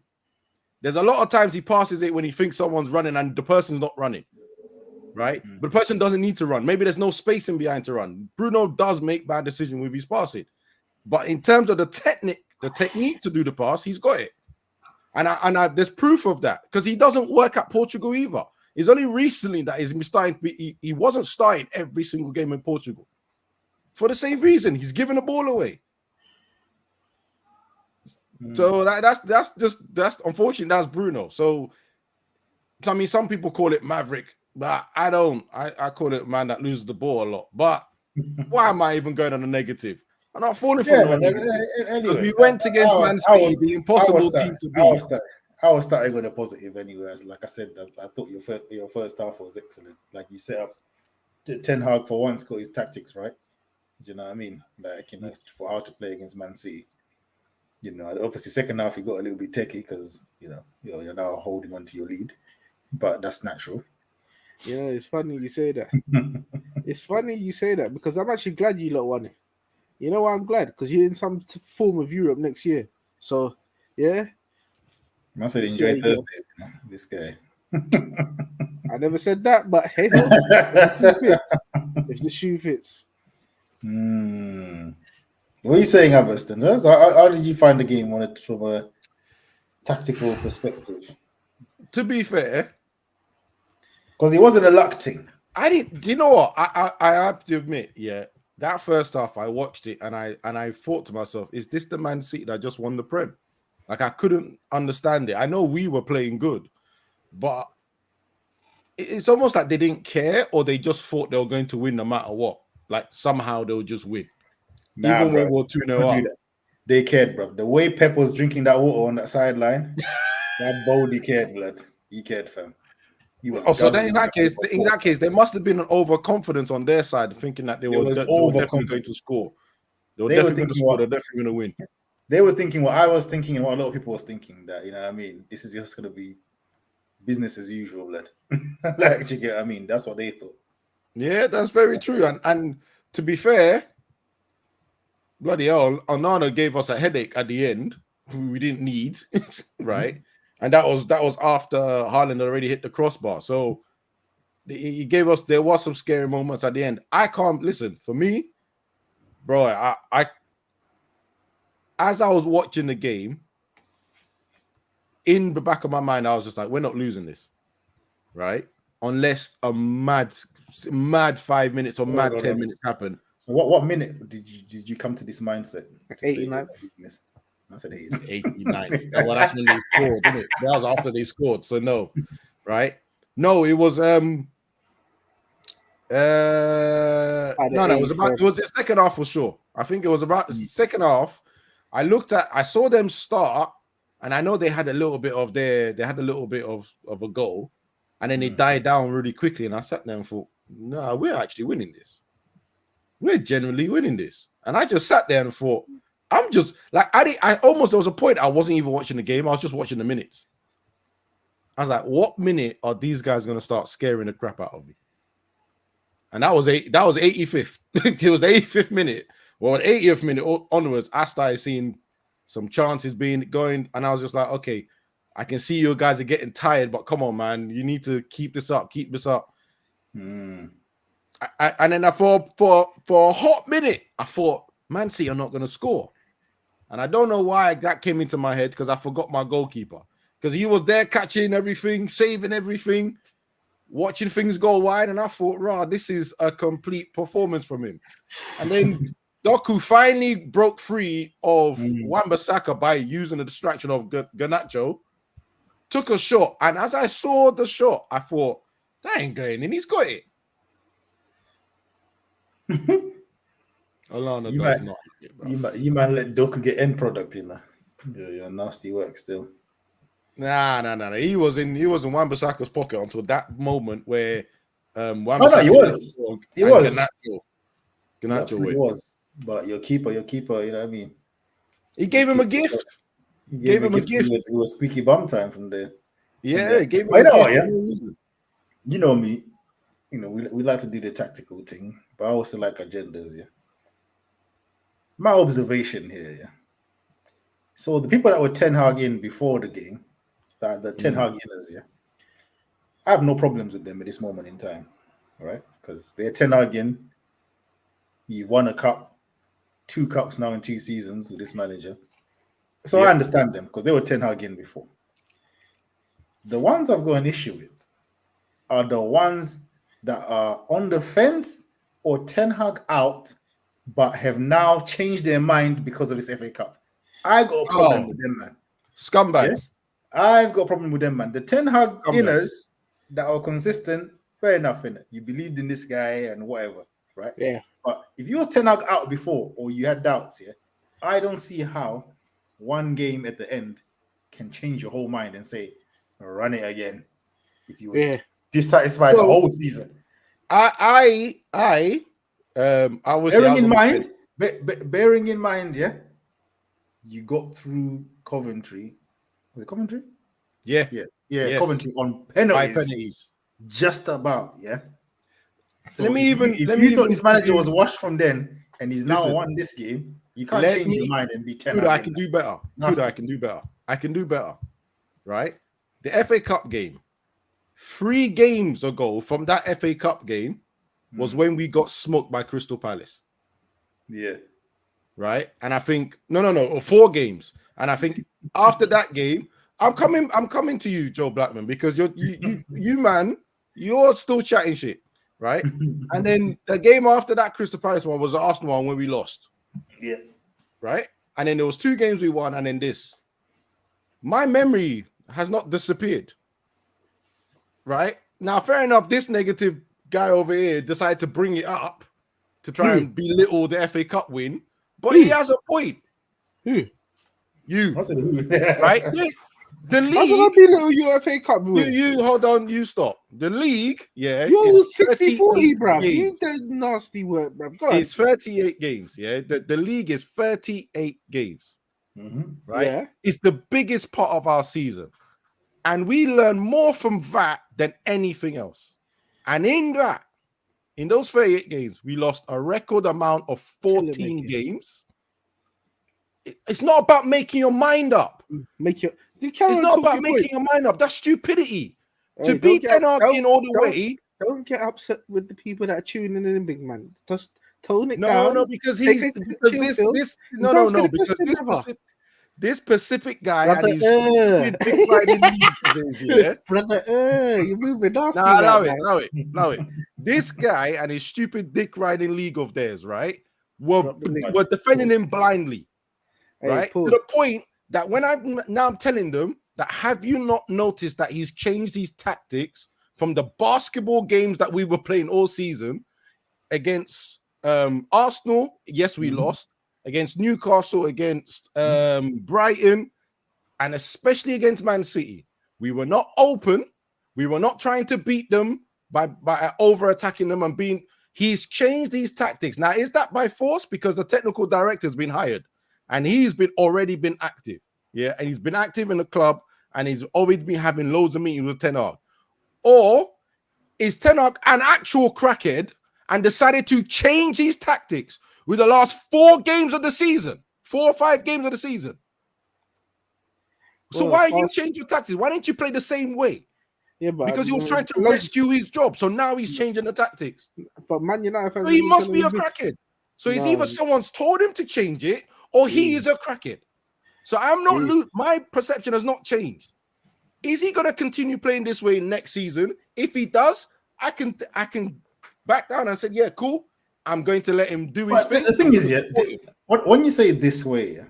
There's a lot of times he passes it when he thinks someone's running and the person's not running, right? But the person doesn't need to run. Maybe there's no space in behind to run. Bruno does make bad decisions with his passing. But in terms of the technique to do the pass, he's got it. And there's proof of that because he doesn't work at Portugal either. It's only recently that he's starting. He wasn't starting every single game in Portugal for the same reason. He's giving the ball away. So that's unfortunately that's Bruno. So I mean, some people call it Maverick, but I don't. I call it man that loses the ball a lot. But why am I even going on a negative? I'm not falling for no negative. Anyway, we went against Man City, the impossible team to beat. I was starting with a positive anyway. Like I said, I thought your first half was excellent. Like you set up Ten Hag for once, got his tactics right. Do you know what I mean? Like, you know, for how to play against Man City. You know, obviously second half you got a little bit techie because you're now holding on to your lead, but that's natural. You know, it's funny you say that. It's funny you say that because I'm actually glad you lot won it. You know why I'm glad? Because you're in some form of Europe next year. So, yeah. I said We'll see how enjoy you get Thursday. This guy. I never said that, but hey ho, if the shoe fits. If the shoe fits. What are you saying, Aberston? How did you find the game from a tactical perspective? To be fair, Because it wasn't a luck thing. I didn't. Do you know what? I have to admit, yeah, that first half I watched it and I thought to myself, is this the Man City that just won the Prem? Like I couldn't understand it. I know we were playing good, but it's almost like they didn't care or they just thought they were going to win no matter what. Like somehow they'll just win. Nah, Even bro. when we're 2-0 up. They cared, bro. The way Pep was drinking that water on that sideline, that Baldy cared, blood. He cared, fam. He was. Oh, so then in that case, there must have been an overconfidence on their side, thinking that they were definitely going to score. They were definitely going to score. They're definitely going to win. They were thinking what I was thinking and what a lot of people was thinking, that, you know what I mean, this is just going to be business as usual, blood. Like, you get what I mean? That's what they thought. Yeah, that's very true. And to be fair, bloody hell, Onana gave us a headache at the end, who we didn't need, right? And that was after Haaland already hit the crossbar. So he gave us, there was some scary moments at the end. I can't listen, for me, bro, I as I was watching the game, in the back of my mind, I was just like, we're not losing this, right? Unless a mad 5 minutes or 10 minutes happen. So what minute did you come to this mindset? 89. I said 89. Well, that's when they scored, didn't it? That was after they scored. So no, right? No, it was no, it was the second half for sure. I think it was about the second half. I saw them start, and I know they had a little bit of a goal, and then it died down really quickly. And I sat there and thought, no, we're actually winning this. We're genuinely winning this. And I just sat there and thought, I'm just like, I almost, there was a point I wasn't even watching the game. I was just watching the minutes. I was like, what minute are these guys going to start scaring the crap out of me? And that was 85th. It was 85th minute. Well, 80th minute onwards, I started seeing some chances going, and I was just like, okay, I can see you guys are getting tired, but come on, man, you need to keep this up. And then for a hot minute, I thought, Man City are not going to score. And I don't know why that came into my head, because I forgot my goalkeeper. Because he was there catching everything, saving everything, watching things go wide. And I thought, this is a complete performance from him. And then Doku finally broke free of Wan-Bissaka by using the distraction of Garnacho, took a shot. And as I saw the shot, I thought, that ain't going in. He's got it. Alana does not. You might let Doku get end product in there. Your nasty work still. Nah. He was in Wan-Bissaka's pocket until that moment where he was. Garnacho he was. But your keeper, you know what I mean? He gave him a gift. Gave him a gift. It was squeaky bum time from there. Yeah, he gave him a gift. Yeah. You know me. You know, we like to do the tactical thing, but I also like agendas, yeah. My observation here, yeah. So the people that were Ten Hag in before the game, the Ten Hag inners, yeah, I have no problems with them at this moment in time, all right? Because they're Ten Hag in. You've won a cup, 2 cups now in 2 seasons with this manager. So I understand them because they were Ten Hag in before. The ones I've got an issue with are the ones that are on the fence or Ten Hag out, but have now changed their mind because of this FA Cup. I got a problem with them, man. Scumbags. Yeah? I've got a problem with them, man. The Ten Hag inners that are consistent, fair enough, innit? You believed in this guy and whatever, right? Yeah. But if you was Ten Hag out before or you had doubts, yeah, I don't see how one game at the end can change your whole mind and say, run it again. If you were dissatisfied the whole season. I was bearing in mind, yeah, you got through Coventry. Was it Coventry? Yeah. Yeah, Yes. Coventry on By penalties, penalties. just about. Yeah. So Let me if even you, let if me you thought even this manager give was you, washed from then and he's now listen. won this game, you can't Let change your me mind and be 10 Kuda, I again. can do better. Nasty. Kuda, I can do better. I can do better. Right? The FA Cup game. 3 games ago from that FA Cup game was when we got smoked by Crystal Palace. Yeah. Right? And I think or 4 games. And I think after that game, I'm coming to you, Joe Blackman, because you man, you're still chatting shit, right? And then the game after that Crystal Palace one was the Arsenal one where we lost. Yeah. Right? And then there was 2 games we won, and then this. My memory has not disappeared. Right? Now, fair enough, this negative guy over here decided to bring it up to try and belittle the FA Cup win, but he has a point. Who? You, What's it? right? The How did I league, be little UFA Cup win? you hold on, you stop. The league, yeah, Yo, is 60-40, 38 bruv. games. You did nasty work, bruv. Go on. It's 38 games, yeah. The league is 38 games, right? Yeah. It's the biggest part of our season. And we learn more from that than anything else. And in those 38 games, we lost a record amount of 14 games. It's not about making your mind up. It's not about making your mind up. That's stupidity. Hey, to beat Ten Hag in all the way. Don't get upset with the people that are tuning in, big man. Just tone it No, down. because this specific guy brother, and his stupid dick riding league, yeah? Brother, you're moving nasty. Nah, allow it. This guy and his stupid dick riding league of theirs, right? Were defending him blindly, right? To the point that when I'm telling them that, have you not noticed that he's changed his tactics from the basketball games that we were playing all season against Arsenal? Yes, we lost. Against Newcastle, against Brighton, and especially against Man City. We were not open. We were not trying to beat them by over-attacking them and being... He's changed these tactics. Now, is that by force? Because the technical director has been hired and he's already been active. Yeah, and he's been active in the club and he's always been having loads of meetings with Ten Hag. Or is Ten Hag an actual crackhead and decided to change his tactics with the last 4 games of the season, 4 or 5 games of the season? So why you change your tactics? Why didn't you play the same way? Yeah, but because he was trying to rescue his job. So now he's changing the tactics. But Man United fans, so he must be a crackhead. So it's either someone's told him to change it or he is a crackhead. So I'm not my perception has not changed. Is he going to continue playing this way next season? If he does, I can back down and say, yeah, cool. I'm going to let him do his thing. The thing is, when you say this way,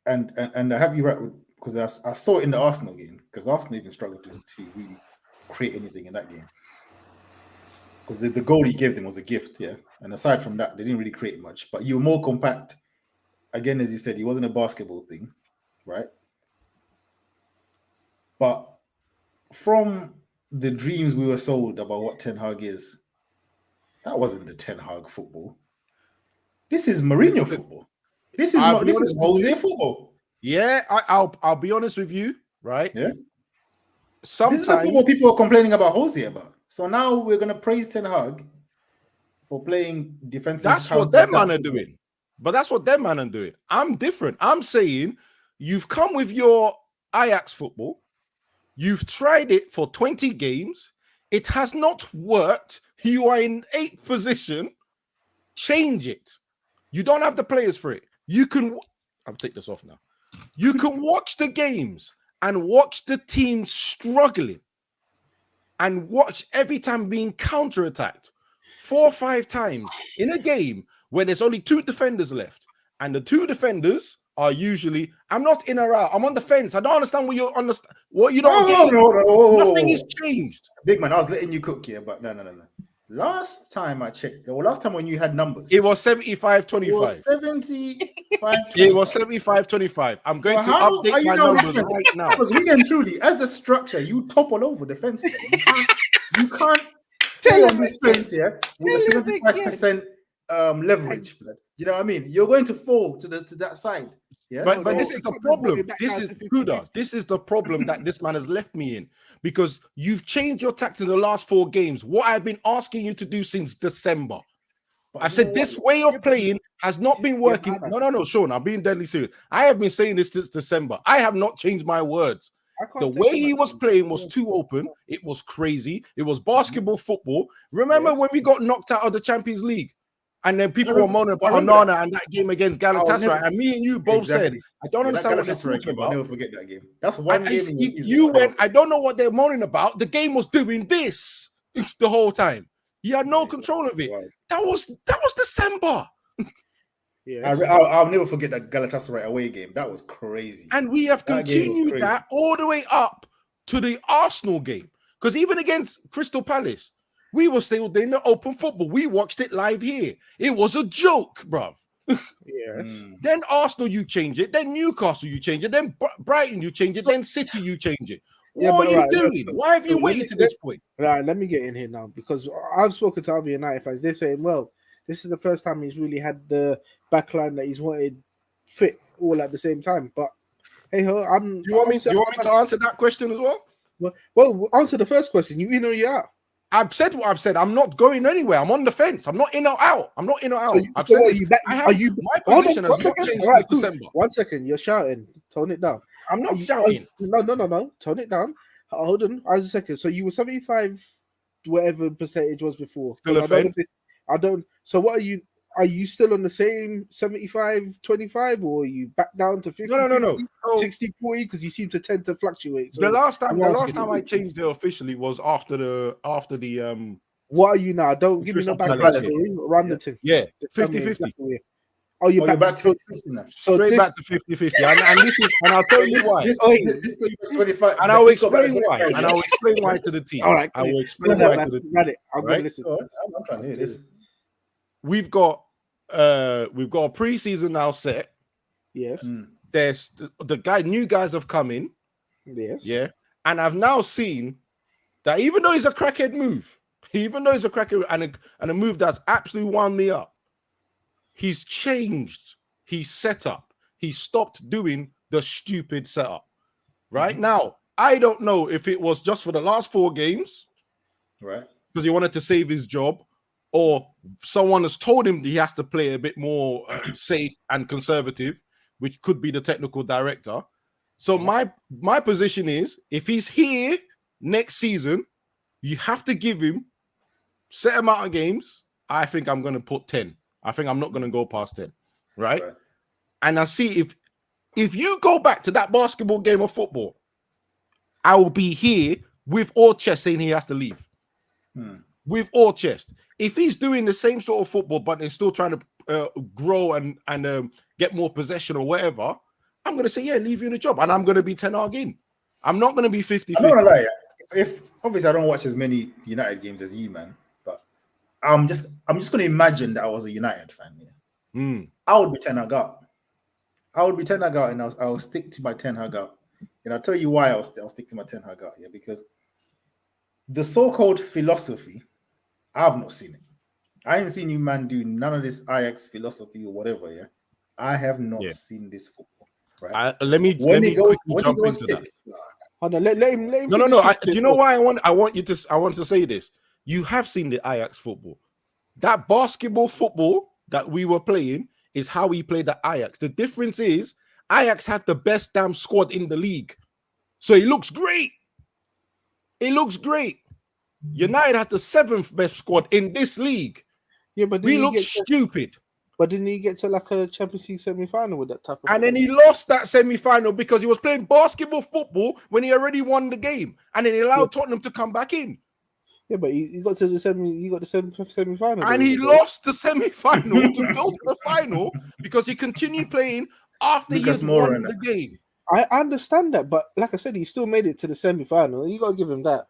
and I have you right, because I saw it in the Arsenal game, because Arsenal even struggled to really create anything in that game. Because the goal he gave them was a gift, yeah. And aside from that, they didn't really create much. But you were more compact. Again, as you said, it wasn't a basketball thing, right? But from the dreams we were sold about what Ten Hag is, that wasn't the Ten Hag football. This is Mourinho football. This is Jose football. Yeah, I'll be honest with you, right? Yeah. Sometimes this is the football people are complaining about Jose about. So now we're gonna praise Ten Hag for playing defensive. That's what them man are doing. But that's what them man are doing. I'm different. I'm saying you've come with your Ajax football. You've tried it for 20 games. It has not worked. You are in 8th position. Change it. You don't have the players for it. You can... I'll take this off now. You can watch the games and watch the team struggling and watch every time being counterattacked 4 or 5 times in a game where there's only 2 defenders left. And the 2 defenders are usually... I'm not in or out. I'm on the fence. I don't understand what you understand. What you don't get. No. Nothing has changed. Big man, I was letting you cook here, but no. Last time I checked, or last time when you had numbers, it was 75-25. It was 75. It was 75-25. I'm going to update my numbers right now. Because really and truly, as a structure, you topple over the fence. You can't stay on this fence here with a 75% leverage. You know what I mean? You're going to fall to that side. Yeah, But so this is the cut the boy problem. back This down is to 50-50. Kuda. This is the problem that this man has left me in, because you've changed your tactics in the last 4 games. What I've been asking you to do since December. but I've you know said what? this way of playing has not been working. but- No, Sean, I'm being deadly serious. I have been saying this since December. I have not changed my words. I The can't way take he that was to you. playing was too open. It was crazy. It was basketball football. Remember Yes. when we got knocked out of the Champions League? And then people were remember- moaning I about remember Onana and that game against Galatasaray. never- And me and you both said, Exactly. I don't Yeah, that understand what they're Galatasaray talking game, I'll about. never forget that game. That's one And game in your season. you went, I don't know what they're moaning about. The game was doing this the whole time. He had no control of it. Wow. That was December. Yeah. I'll never forget that Galatasaray away game. That was crazy. And we have That game was continued crazy. that all the way up to the Arsenal game. Because even against Crystal Palace, we were still in the open football. We watched it live here. It was a joke, bruv. Yes. Then Arsenal, you change it. Then Newcastle, you change it. Then Brighton, you change it. Then City, you change it. Yeah, What but are you right, doing? Why have you so let waited me- to this point? Right, let me get in here now because I've spoken to other United fans. They're saying, well, this is the first time he's really had the backline that he's wanted fit all at the same time. But hey ho, Do you want me to answer that question as well? Well, answer the first question. You in or you out? I've said what I've said. I'm not going anywhere. I'm on the fence. I'm not in or out. I'm not in or out. So, I've so said what, this. are you back? I have, Are you? my Hold on, position one has not second. changed All right, since cool. December. 1 second. You're shouting. Tone it down. I'm not Are you- shouting. No. Tone it down. Hold on. As a second. So you were 75, whatever percentage was before. Still a I don't. fan? I don't. So what are you? Are you still on the same 75-25, or are you back down to 50? No. So 60-40? Because you seem to tend to fluctuate. So the last time asking. I changed it officially was after the What are you now? Don't give me no Crystal back. Palace. Run the thing. yeah Tell me 50-50. exactly where- Oh, you're Oh, you're back. back to 50 now. So Straight this, back to 50-50. And this is, and I'll tell you why. This Oi. got you back to 25. And I'll This got back to explain why. 25, And yeah? I'll explain why to the team. all right. I will Run explain that, why man. to the team. Run it. I'm right? gonna listen. Go on, I'm trying to hear this. We've got a preseason now set. Yes. There's the new guys have come in. Yes. Yeah. And I've now seen that even though it's a crackhead move, and a move that's absolutely wound me up, he's changed his setup. He stopped doing the stupid setup. Right now, I don't know if it was just for the last 4 games, Right. because he wanted to save his job, or someone has told him he has to play a bit more safe and conservative, which could be the technical director. So my position is, if he's here next season, you have to give him set amount of games. I think I'm going to put 10. I think I'm not going to go past 10, right? And I see if you go back to that basketball game of football, I will be here with all chest saying he has to leave. With all chest. If he's doing the same sort of football, but he's still trying to grow and get more possession or whatever, I'm going to say, yeah, leave you in the job. And I'm going to be 10 in. I'm not going to be 50-50. I'm not gonna lie. If obviously I don't watch as many United games as you, man, but I'm just gonna imagine that I was a United fan. Yeah. I would be 10 out. I would be 10 out, and I'll stick to my 10 out. And I'll tell you why I'll stick to my 10 out. Yeah, because the so-called philosophy, I've not seen it. I ain't seen you, man, do none of this Ajax philosophy or whatever. Yeah, I have not seen this football. Right? Let me quickly jump into that. Hold on, let him. No. Do you know why I want to say this? You have seen the Ajax football. That basketball football that we were playing is how we played the Ajax. The difference is Ajax have the best damn squad in the league. So it looks great. United had the 7th best squad in this league. Yeah, but we look stupid. But didn't he get to like a Champions League semi-final with that type of? And then he lost that semi-final because he was playing basketball football when he already won the game, and then he allowed Tottenham to come back in. Yeah, but he got to the semi-final, and he lost the semi-final to go to the final because he continued playing after he had won the game. I understand that, but like I said, he still made it to the semi-final. You got to give him that.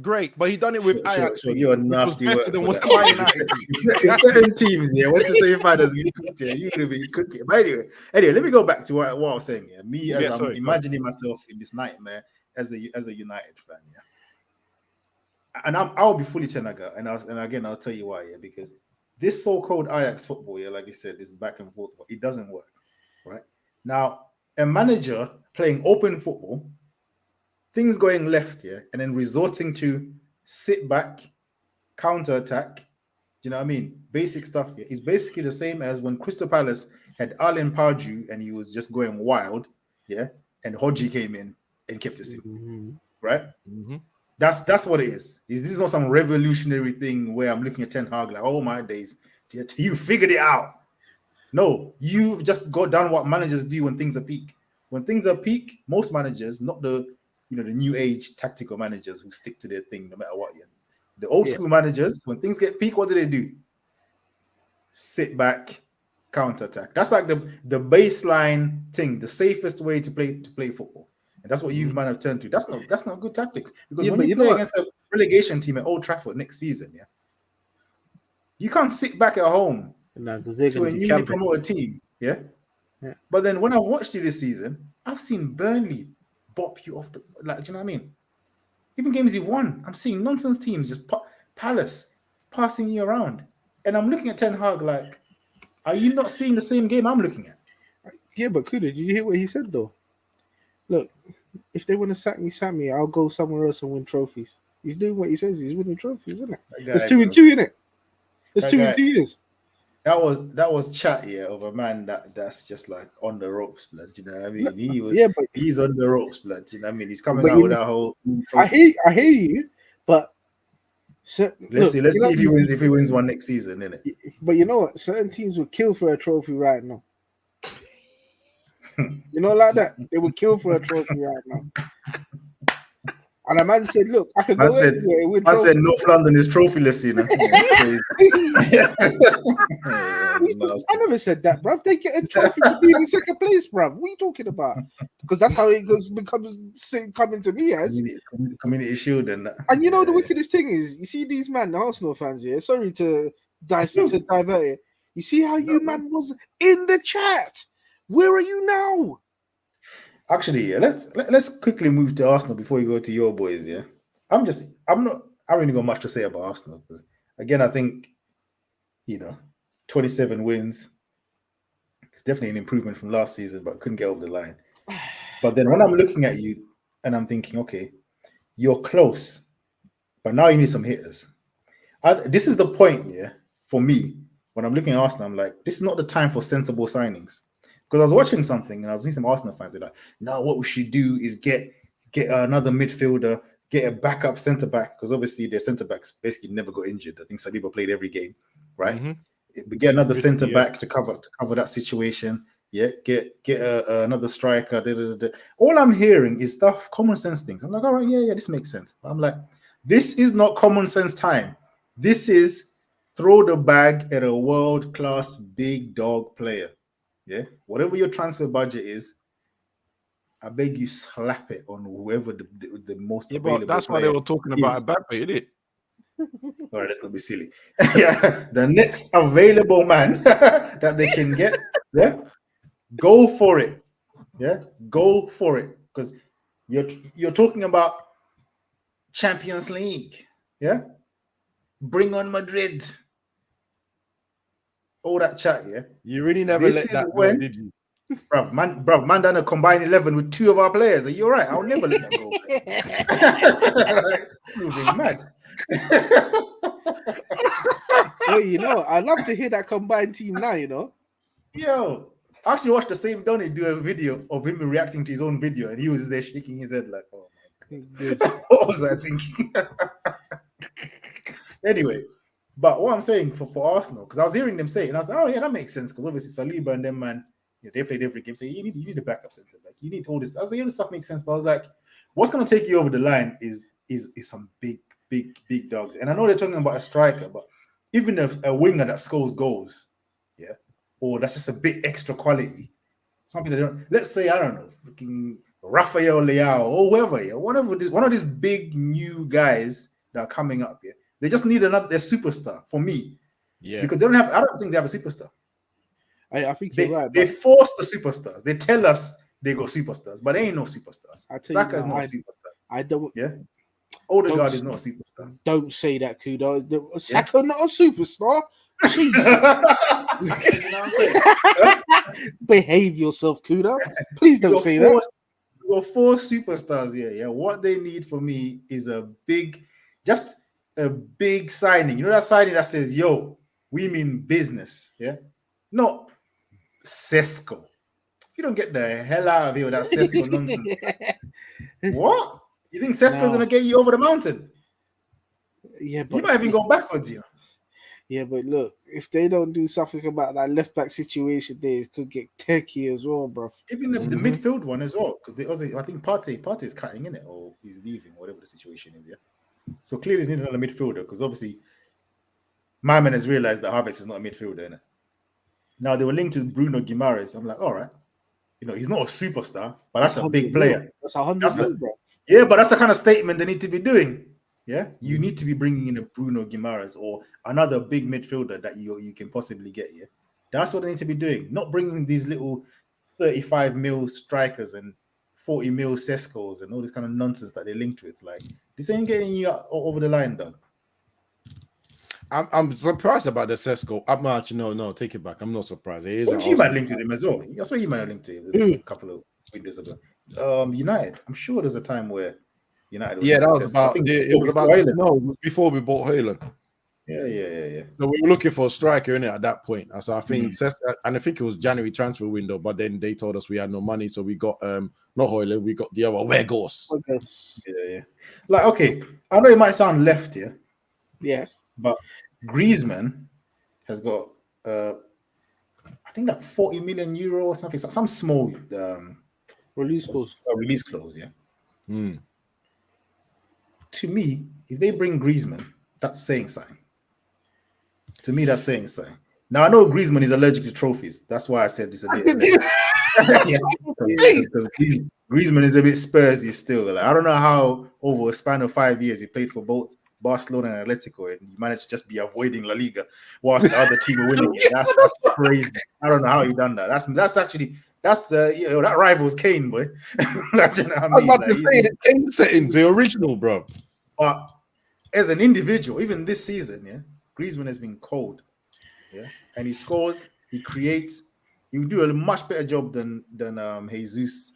Great, but he done it with Ajax. So you're a nasty better than what United. Certain teams, yeah, went to semi-finals, you cooked it. You would have been cooking. But anyway, let me go back to what I was saying. Yeah, me as I'm imagining myself in this nightmare as a United fan. Yeah, and I'll be fully Tenaga, and again I'll tell you why. Yeah, because this so-called Ajax football, yeah, like you said, this back and forth, it doesn't work, right? Now, a manager playing open football, things going left, yeah, and then resorting to sit back, counter attack. You know what I mean? Basic stuff. Yeah. It's basically the same as when Crystal Palace had Alan Pardew and he was just going wild, yeah, and Hodgie came in and kept us in, right? Mm-hmm. That's what it is. This is not some revolutionary thing where I'm looking at Ten Hag like, oh my days, you figured it out. No, you've just got done what managers do when things are peak. When things are peak, most managers, not the the new age tactical managers who stick to their thing no matter what. Yeah. The old school managers, when things get peak, what do? Sit back, counter attack. That's like the baseline thing, the safest way to play football. And that's what you've have turned to. That's not good tactics. Because when you play against a relegation team at Old Trafford next season, yeah, you can't sit back at home because they're to a newly promoted team. Yeah? But then when I've watched you this season, I've seen Burnley bop you off the do you know what I mean? Even games you've won, I'm seeing nonsense teams just Palace passing you around. And I'm looking at Ten Hag like, are you not seeing the same game I'm looking at? Yeah, but Kuda, did you hear what he said though? Look, if they want to sack me, I'll go somewhere else and win trophies. He's doing what he says. He's winning trophies, isn't it? There's 2 and 2 in it. There's 2 and 2 years. That was chat, yeah, of a man that's just like on the ropes, blood. You know what I mean? He's on the ropes, blood. You know what I mean? He's coming out with that whole. I hear you, but let's see if he wins one next season, innit? But you know what? Certain teams would kill for a trophy right now. You know, like that. They would kill for a trophy right now. And a man said, "Look, I could go anywhere." I said, North London is trophyless, you know. I never said that, bruv. They get a trophy for being in second place, bruv. What are you talking about? Because that's how it becomes coming to me as community shield and that. And you know the wickedest thing is, you see these man, the Arsenal fans here. Sorry to divert it. You see how man was in the chat. Where are you now? Actually, yeah, let's quickly move to Arsenal before you go to your boys. Yeah, I really got much to say about Arsenal because again, I think 27 wins. It's definitely an improvement from last season, but couldn't get over the line. But then when I'm looking at you and I'm thinking, okay, you're close, but now you need some hitters. This is the point, yeah, for me when I'm looking at Arsenal. I'm like, this is not the time for sensible signings. Because I was watching something and I was seeing some Arsenal fans. They're like, no, what we should do is get another midfielder, get a backup centre back. Because obviously their centre backs basically never got injured. I think Saliba played every game, right? Mm-hmm. Get another centre back to cover that situation. Yeah, get another striker. All I'm hearing is stuff, common sense things. I'm like, all right, yeah, this makes sense. But I'm like, this is not common sense time. This is throw the bag at a world-class big dog player. Yeah, whatever your transfer budget is, I beg you slap it on whoever the most available. That's why they were talking about Mbappe, isn't it? All right, let's not be silly. Yeah, the next available man that they can get, yeah, go for it. Yeah, go for it because you're talking about Champions League. Yeah, bring on Madrid. All that chat, yeah. You really never let that go, did you? Man done a combined 11 with 2 of our players. Are you all right? I'll never let that go. Moving mad. Well, I'd love to hear that combined team now, Yo, I actually watched the same Donny do a video of him reacting to his own video, and he was there shaking his head like, oh my God. What was I thinking? Anyway. But what I'm saying for Arsenal, because I was hearing them say it, and I was like, oh yeah, that makes sense, because obviously Saliba and them, man, they played every game, so you need a backup center back. You need all this. I was like, yeah, this stuff makes sense, but I was like, what's going to take you over the line is some big dogs. And I know they're talking about a striker, but even a winger that scores goals, yeah, or that's just a bit extra quality, something they don't. Let's say, I don't know, freaking Rafael Leao or whoever, yeah, one of these big new guys that are coming up, yeah. They just need their superstar for me. Yeah. Because I don't think they have a superstar. I think you're right. They force the superstars. They tell us they got superstars, but they ain't no superstars. Saka is not a superstar. I don't. Yeah. Odegaard is not a superstar. Don't say that, Kudo. Saka not a superstar. Jeez. You know what I'm saying? Behave yourself, Kuda. Please don't say that. You got four superstars here. Yeah, what they need for me is just a big signing. You know that signing that says, "Yo, we mean business." Yeah, not Sesko. You don't get the hell out of here with that Sesko nonsense. What? You think Sesko's No. gonna get you over the mountain? Yeah, You but might even go backwards, you know. yeah, but look, if they don't do something about that left back situation, there it could get techie as well, bro. Even the midfield one as well, because I think Partey is cutting in it or he's leaving, whatever the situation is. Yeah. So clearly, they need another midfielder because obviously, my man has realized that Havertz is not a midfielder. Innit? Now they were linked to Bruno Guimaraes. I'm like, all right, you know, he's not a superstar, but that's a big player. That's 100 mil, bro. Yeah, but that's the kind of statement they need to be doing. Yeah, you need to be bringing in a Bruno Guimaraes or another big midfielder that you can possibly get. Yeah, that's what they need to be doing. Not bringing these little 35 mil strikers and 40 mil Seskos and all this kind of nonsense that they're linked with. Like this ain't getting you over the line, dog. I'm surprised about the Sesko. I'm actually no, take it back. I'm not surprised. It is. Well, you might link to him as well. That's why you might have linked to him a couple of windows ago. United. I'm sure there's a time where United. Yeah, that was about. It was about. No, it was before we bought Haaland. Yeah. So we were looking for a striker in it at that point. So I think, and I think it was January transfer window. But then they told us we had no money, so we got not Haaland. We got the other Weghorst. Okay. Yeah. Like okay, I know it might sound left here. Yeah. But Griezmann has got, I think like 40 million euro or something. Some small release clause. Release clause, yeah. To me, if they bring Griezmann, that's saying something. To me, that's saying something. Now I know Griezmann is allergic to trophies. That's why I said this a bit. Because Griezmann is a bit Spursy still. Like, I don't know how over a span of 5 years he played for both Barcelona and Atletico, and you managed to just be avoiding La Liga whilst the other team are winning it. That's crazy. I don't know how he done that. That's actually that rivals Kane, boy. Like, you know what I mean? I was about to say the Kane settings, the original, bro. But as an individual, even this season, yeah, Griezmann has been cold. Yeah, and he scores, he creates. You do a much better job than Jesus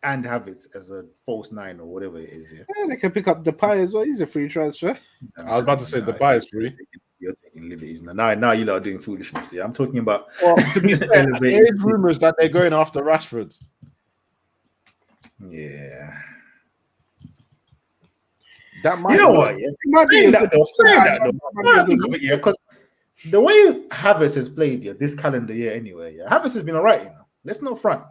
and Havertz as a false nine or whatever it is. Yeah, they can pick up the pie as well. He's a free transfer. I was about to say the pie is free. You're taking liberties now. You lot are doing foolishness. Yeah, I'm talking about. Well, to be fair, there's rumors that they're going after Rashford. Yeah. That might. You know what? Yeah, saying that, yeah, because the way Havertz has played this calendar year, anyway, Havertz has been alright. You know, let's not front.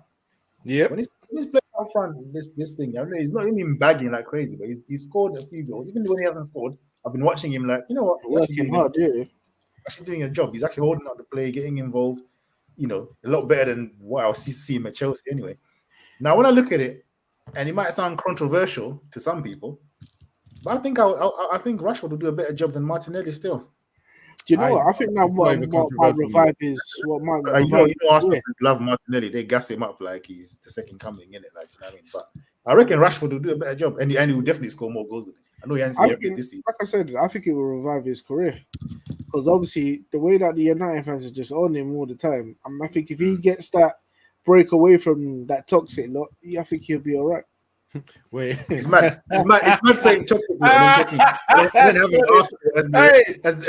Yeah, when he's playing up front, this thing, I mean, he's not even bagging like crazy, but he's scored a few goals. Even when he hasn't scored, I've been watching him like, you know what, working hard, actually doing a job. He's actually holding up the play, getting involved. You know, a lot better than what I'll see him at Chelsea anyway. Now, when I look at it, and it might sound controversial to some people, but I think I think Rashford will do a better job than Martinelli still. Do you know what? I think that what might revive is what might revive. You know, Arsenal love Martinelli. They gas him up like he's the second coming in it. Like, you know what I mean? But I reckon Rashford will do a better job, and he will definitely score more goals than him. I know he hasn't scored this season. Like I said, I think it will revive his career because obviously the way that the United fans are just on him all the time. I think if he gets that break away from that toxic lot, I think he'll be all right. Wait, it's mad. It's mad saying toxic.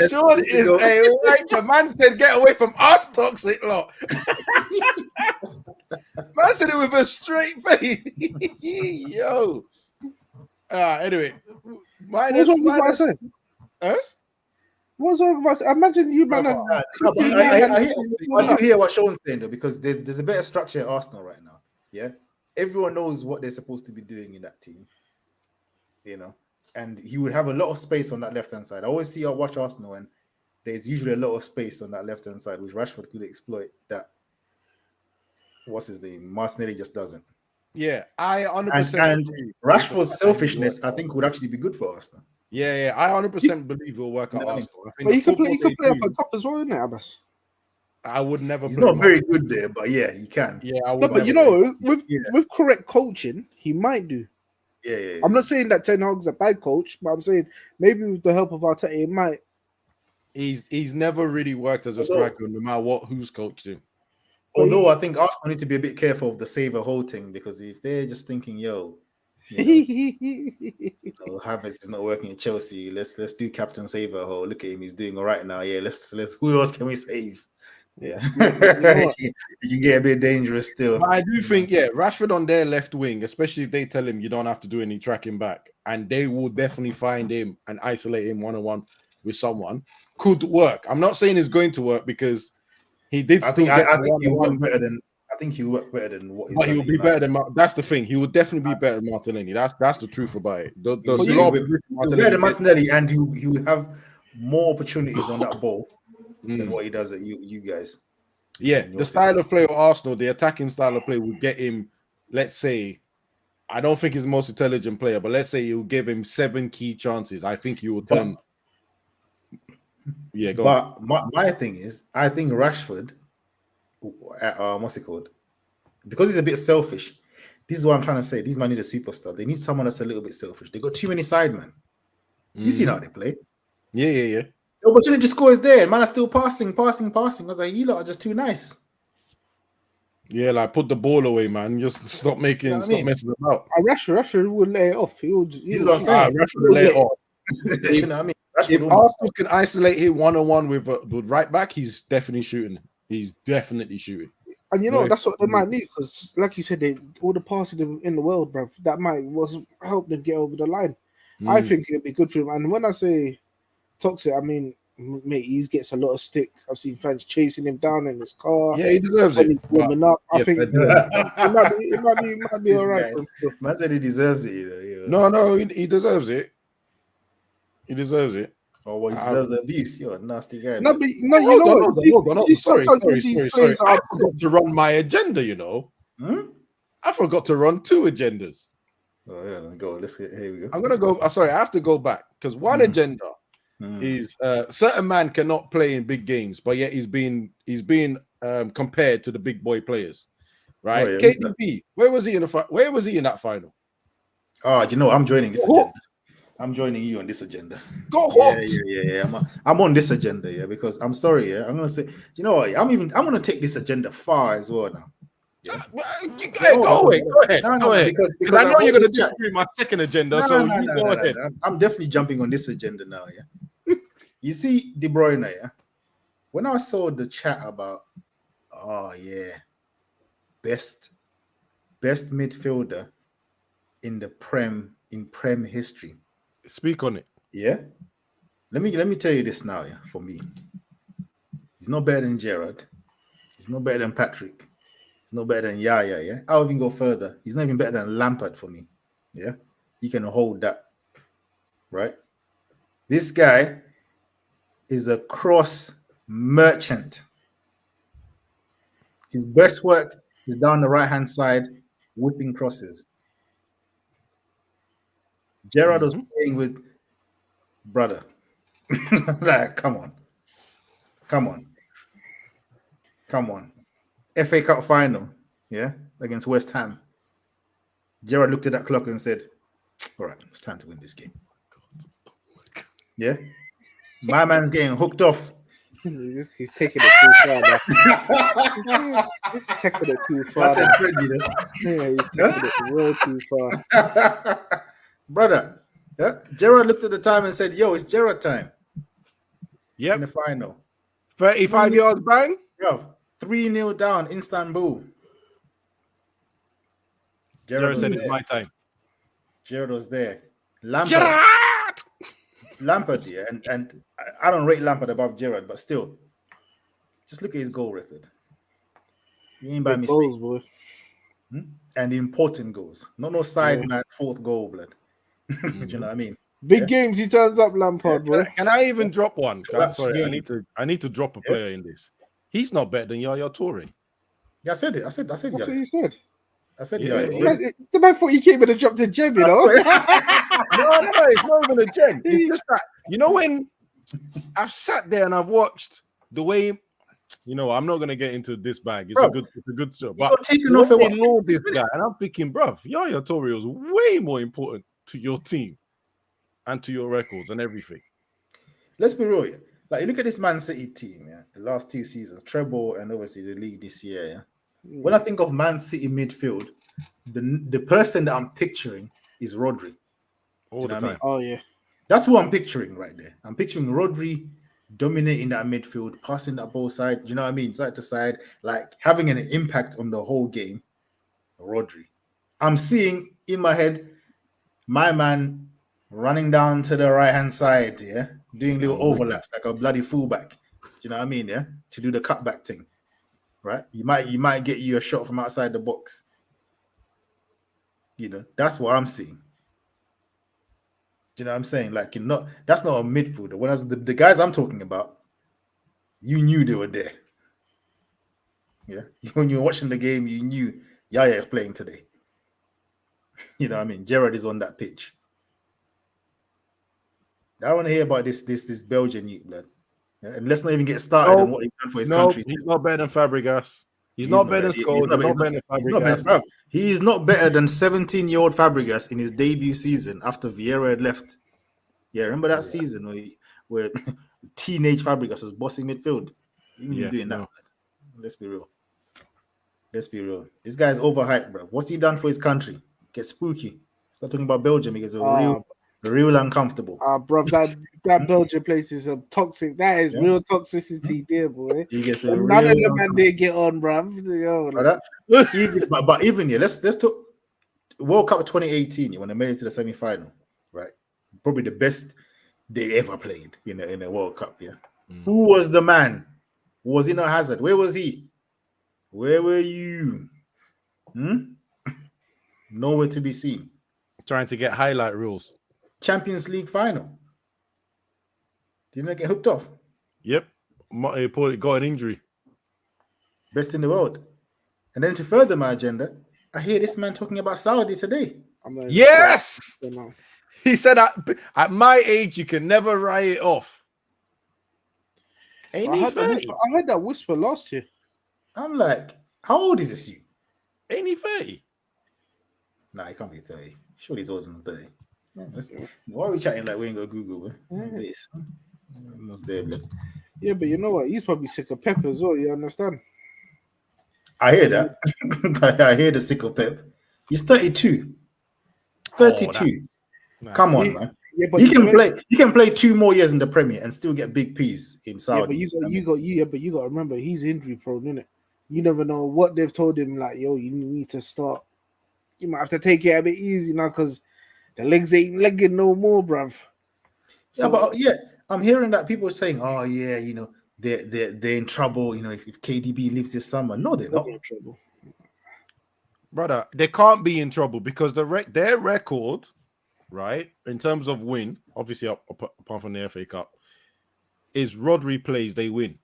Sean is a waiter. Man said, "Get away from us, toxic lot." Man said it with a straight face. Yo. Anyway, what's wrong with what I said? Huh? What's wrong with what I said? Imagine you, man. I do hear what Sean's saying though, because there's a better structure at Arsenal right now. Yeah. Everyone knows what they're supposed to be doing in that team, you know, and he would have a lot of space on that left-hand side. I always watch Arsenal, and there's usually a lot of space on that left-hand side, which Rashford could exploit. That, what's his name? Martinelli just doesn't. Yeah, I 100%. And Rashford's selfishness, I think, would actually be good for Arsenal. Yeah, I 100% believe he'll work at Arsenal. I think but he could play up at top as well, isn't it, Abbas? I would never. He's not very good there, but yeah, he can. Yeah, I would. No, but you know, with correct coaching, he might do. Yeah. I'm not saying that Ten Hag's a bad coach, but I'm saying maybe with the help of Arteta, he might He's never really worked as a striker, no matter who's coached him. Although I think Arsenal need to be a bit careful of the save a hole thing, because if they're just thinking, yo, Havertz is not working at Chelsea, let's do captain save a hole. Look at him, he's doing all right now. Yeah, let's who else can we save? Yeah, you get a bit dangerous still. But I do think, Rashford on their left wing, especially if they tell him you don't have to do any tracking back, and they will definitely find him and isolate him one-on-one with someone, could work. I'm not saying it's going to work because he did still get one-on-one better than. I think he'll work better than what. But he'll be better than. That's the thing. He will definitely be better than Martinelli. That's the truth about it. He'll be better than Martinelli, and he will have more opportunities on that ball than what he does at you guys. Yeah, the style of play of Arsenal, the attacking style of play will get him, let's say, I don't think he's the most intelligent player, but let's say you'll give him 7 key chances. I think he will turn. Go on. My thing is, I think Rashford, what's it called? Because he's a bit selfish. This is what I'm trying to say. These men need a superstar. They need someone that's a little bit selfish. They got too many sidemen. You see how they play. Yeah. The opportunity to score is there. Man are still passing. I was like, you lot are just too nice. Yeah, like put the ball away, man. Just stop messing about. Rashford would lay it off. He would. Rashford would lay it off. You know what I mean? If Arsenal can isolate him one-on-one with right back, he's definitely shooting. He's definitely shooting. And that's what they might need, because, like you said, all the passing in the world, bruv, that might help them get over the line. I think it'd be good for him. And when I say toxic, I mean, mate, he gets a lot of stick. I've seen fans chasing him down in his car. Yeah, he deserves it. Warming up. I think it might be all right. Man said he deserves it either. No, he deserves it. He deserves it. Oh, well, he deserves abuse. You're a nasty guy. No, but you know what? Sorry. I forgot to run my agenda, you know. I forgot to run 2 agendas. Oh, yeah, then go. Here we go. I'm going to go. Sorry, I have to go back, because one agenda is certain man cannot play in big games, but yet he's being compared to the big boy players, right? Oh, yeah, KDB, where was he in that final? Oh, you know, I'm joining this agenda. I'm joining you on this agenda. Go home. Yeah. I'm on this agenda, yeah, because I'm sorry, yeah. I'm gonna say, you know what? I'm gonna take this agenda far as well now. Yeah. Go ahead. Because I know you're gonna disagree with my second agenda. Go ahead. I'm definitely jumping on this agenda now, yeah. You see, De Bruyne, yeah. When I saw the chat about, best midfielder in the Prem history. Speak on it. Yeah. Let me tell you this now, yeah, for me. He's not better than Gerrard. He's not better than Patrick. He's not better than Yaya, yeah. I'll even go further. He's not even better than Lampard for me. Yeah. He can hold that. Right? This guy is a cross merchant. His best work is down the right-hand side, whipping crosses. Gerrard was playing with brother. Like, come on. FA Cup final, yeah, against West Ham. Gerrard looked at that clock and said, all right, it's time to win this game. Yeah. My man's getting hooked off. He's taking it too far. He's taking it too far. That's a friend, you know? Yeah, he's taking it way too far. Brother, yeah? Gerrard looked at the time and said, yo, it's Gerrard time. Yep. In the final. 35 yards bang? Bro, 3-0 down, Istanbul. Gerrard said it's my time. Gerrard was there. Lampard, yeah, and I don't rate Lampard above Gerrard, but still, just look at his goal record. He ain't by mistake. Goals, boy. And the important goals, not no side man, 4th goal, blood. Do you know what I mean? Big games, he turns up, Lampard, boy. Can I even drop one? Sorry, I need to drop a player in this. He's not better than Yaya Toure. Yeah, I said it. That's what you said. I said The man thought he came in and dropped a gem, you know? No, it's not even a gem. It's just that, you know, when I've sat there and I've watched the way, you know, I'm not going to get into this bag. It's a good show. But taken off this guy, and I'm thinking, bruv, Yaya Toure was way more important to your team and to your records and everything. Let's be real. Like you look at this Man City team, yeah, the last 2 seasons, treble, and obviously the league this year. Yeah. When I think of Man City midfield, the person that I'm picturing is Rodri. Do All you the know what I time. mean? Oh yeah. That's who I'm picturing right there. I'm picturing Rodri dominating that midfield, passing that ball side. Do you know what I mean? Side to side, like having an impact on the whole game. Rodri. I'm seeing in my head my man running down to the right hand side, yeah, doing little overlaps like a bloody fullback. Do you know what I mean? Yeah, to do the cutback thing, right? You might get you a shot from outside the box. You know, that's what I'm seeing. Do you know what I'm saying? Like, you're not. That's not a midfielder. When I was the guys I'm talking about, you knew they were there. Yeah, when you were watching the game, you knew Yaya is playing today. You know what I mean? Gerard is on that pitch. I don't want to hear about this Belgian youth, blood. Yeah? And let's not even get started on No, what he's done for his no, country. he's not better than Fabregas. He's He's not not better than better. He's Scholes. not, He's not better than he's not better. Fabregas. He's not better than 17-year-old Fabregas in his debut season after Vieira had left. Yeah, remember that season where teenage Fabregas was bossing midfield? He ain't Yeah, doing that. no. Let's be real. Let's be real. This guy's overhyped, bro. What's he done for his country? Get spooky. Start talking about Belgium. He gets real uncomfortable. Bro, that Belgian place is a toxic. That is real toxicity there, boy. He gets None real of them man they get on, bruv. Yo, like, but even yeah, let's talk World Cup 2018 when they made it to the semi-final, right? Probably the best they ever played in a World Cup. Yeah. Who was the man? Was he not Hazard? Where was he? Where were you? Nowhere to be seen. Trying to get highlight reels. Champions League final. Didn't I get hooked off? Yep. Got an injury. Best in the world. And then to further my agenda, I hear this man talking about Saudi today. Yes! He said at my age, you can never write it off. I heard that whisper last year. I'm like, how old is this you? Ain't he 30? Nah, he can't be 30. Surely he's older than 30. Yeah, why are we chatting like we ain't got Google? This. There, yeah, but you know what? He's probably sick of Pep as well. You understand? I hear that. I hear the sick of Pep. He's 32. 32. Come on, man. Yeah, but he can play 2 more years in the Premier and still get big P's in Saudi. Yeah, but you got to remember he's injury prone, innit? You never know what they've told him. Like, yo, you need to start. You might have to take it a bit easy now because the legs ain't legging no more, bruv. So, but I'm hearing that people are saying, "Oh yeah, you know, they're in trouble. You know, if KDB leaves this summer, no, they're not in trouble, brother. They can't be in trouble because their record, right, in terms of win, obviously apart from the FA Cup, is Rodri plays they win.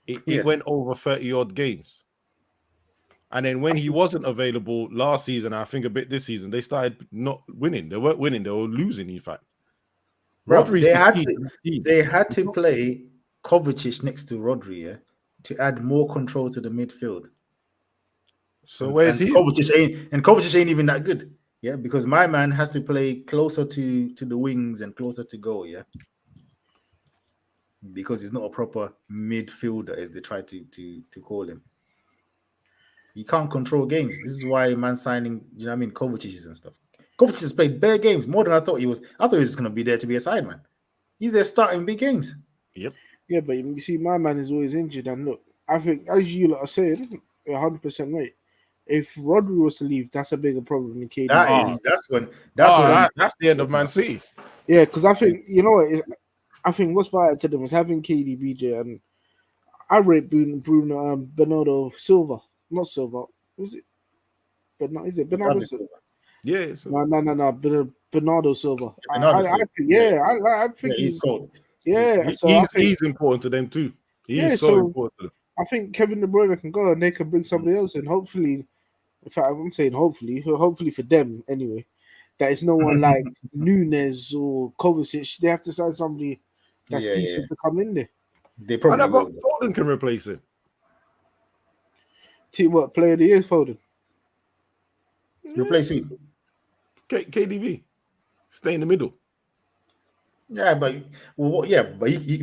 It went over 30 odd games. And then when he wasn't available last season, I think a bit this season, they started not winning. They weren't winning. They were losing, in fact. Rodri's they had to play Kovacic next to Rodri to add more control to the midfield. So where's he? Kovacic ain't even that good. Yeah, because my man has to play closer to the wings and closer to goal, yeah. Because he's not a proper midfielder, as they try to call him. He can't control games. This is why man signing, you know what I mean, Kovacic and stuff. Kovacic has played bare games, more than I thought he was. I thought he was just going to be there to be a side man. He's there starting big games. Yep. Yeah, but you see, my man is always injured. And look, I think, as you lot are saying, 100% right. If Rodri was to leave, that's a bigger problem than KDB. That's the end of Man City. Yeah, because I think, you know what, I think what's vital to them is having KDB there, and I rate Bernardo Silva. Not Silva. Was it? But no, is it Bernardo Silva? Yeah. No. Bernardo Silva. I think he's cold. Yeah, he's important to them too. He's so important to them. I think Kevin De Bruyne can go and they can bring somebody else in. Hopefully, in fact, I'm saying hopefully for them anyway, that it's no one like Nunes or Kovacic. They have to sign somebody that's decent to come in there. They probably will. Foden can replace him. What player of the year, Foden? Replace who? KDB. Stay in the middle. Yeah, but he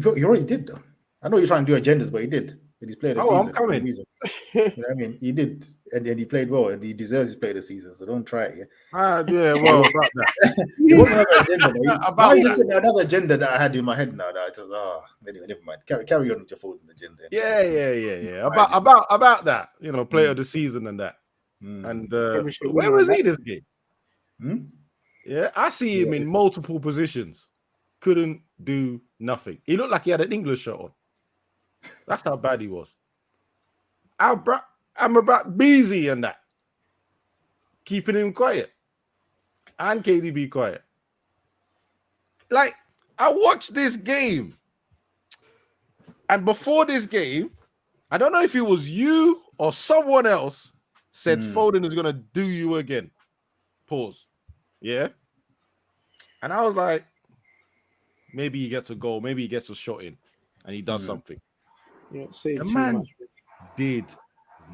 already did though. I know you're trying to do agendas, but he did. And he's played a Oh, I'm season for a coming. reason. You know what I mean? He did, and he played well, and he deserves his play the season. So don't try it. Yeah? Yeah, well, about that. There was another agenda. Though. Now About you just that. got another agenda that I had in my head now. That I just anyway, never mind. Carry on with your folding agenda. Yeah. I did. About that. You know, player Mm. of the season and that. Mm. And Premiership where winner was and he that. this game? Hmm? Yeah, I see Yeah, him in it's- multiple positions. Couldn't do nothing. He looked like he had an English shirt on. That's how bad he was. I'm about Beezy and that. Keeping him quiet. And KDB quiet. Like, I watched this game. And before this game, I don't know if it was you or someone else said Foden is going to do you again. Pause. Yeah. And I was like, maybe he gets a goal. Maybe he gets a shot in and he does something. Yeah, say The too man much. did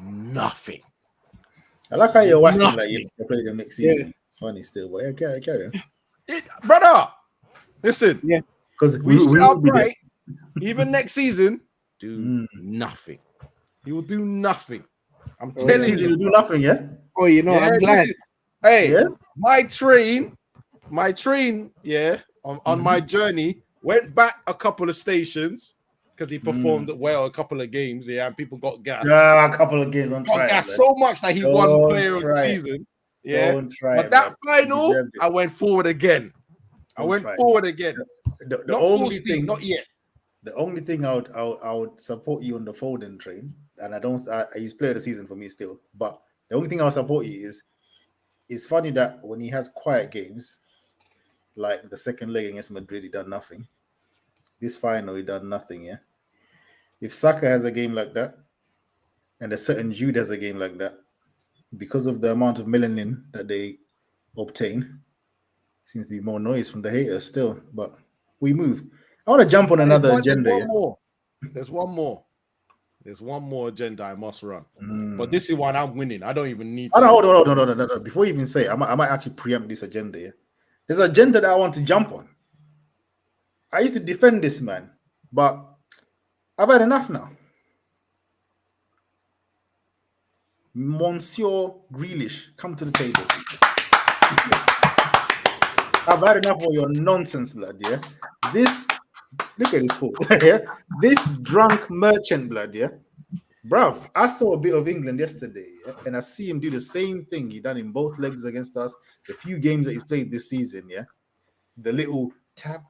nothing. I like how you're watching like Nothing. you play them next Yeah. season. It's funny still, but yeah, carry on. Brother, listen. Yeah. Because We we set will up be there. right. Even next season, do nothing. He will do nothing. I'm Next telling season you. we'll do nothing, yeah? Oh, you know, I'm glad. Hey, Yeah? my train, yeah, on my journey went back a couple of stations because he performed well a couple of games, yeah, and people got gas. Yeah, a couple of games on Got try. gas so much that he won player of the season. Yeah. Don't try But it, that man. You final, deserved it. I went forward again. Don't try it. The Not only full steam, thing, not yet. the only thing I would support you on the Foden train, and he's player of the season for me still. But the only thing I'll support you is it's funny that when he has quiet games, like the second leg against Madrid, he done nothing. This final, he done nothing. Yeah. If Saka has a game like that, and a certain Jude has a game like that, because of the amount of melanin that they obtain, seems to be more noise from the haters still. But we move. I want to jump on another agenda. There's one more. There's one more agenda I must run. But this is one I'm winning. I don't even need to. Hold on. No. Before you even say it, I might actually preempt this agenda. Yeah? There's an agenda that I want to jump on. I used to defend this man, but I've had enough now. Monsieur Grealish, come to the table. I've had enough of your nonsense, blood. Yeah, look at this fool. Yeah, this drunk merchant, blood. Yeah, bruv. I saw a bit of England yesterday, yeah? And I see him do the same thing he done in both legs against us. The few games that he's played this season, yeah, the little tap,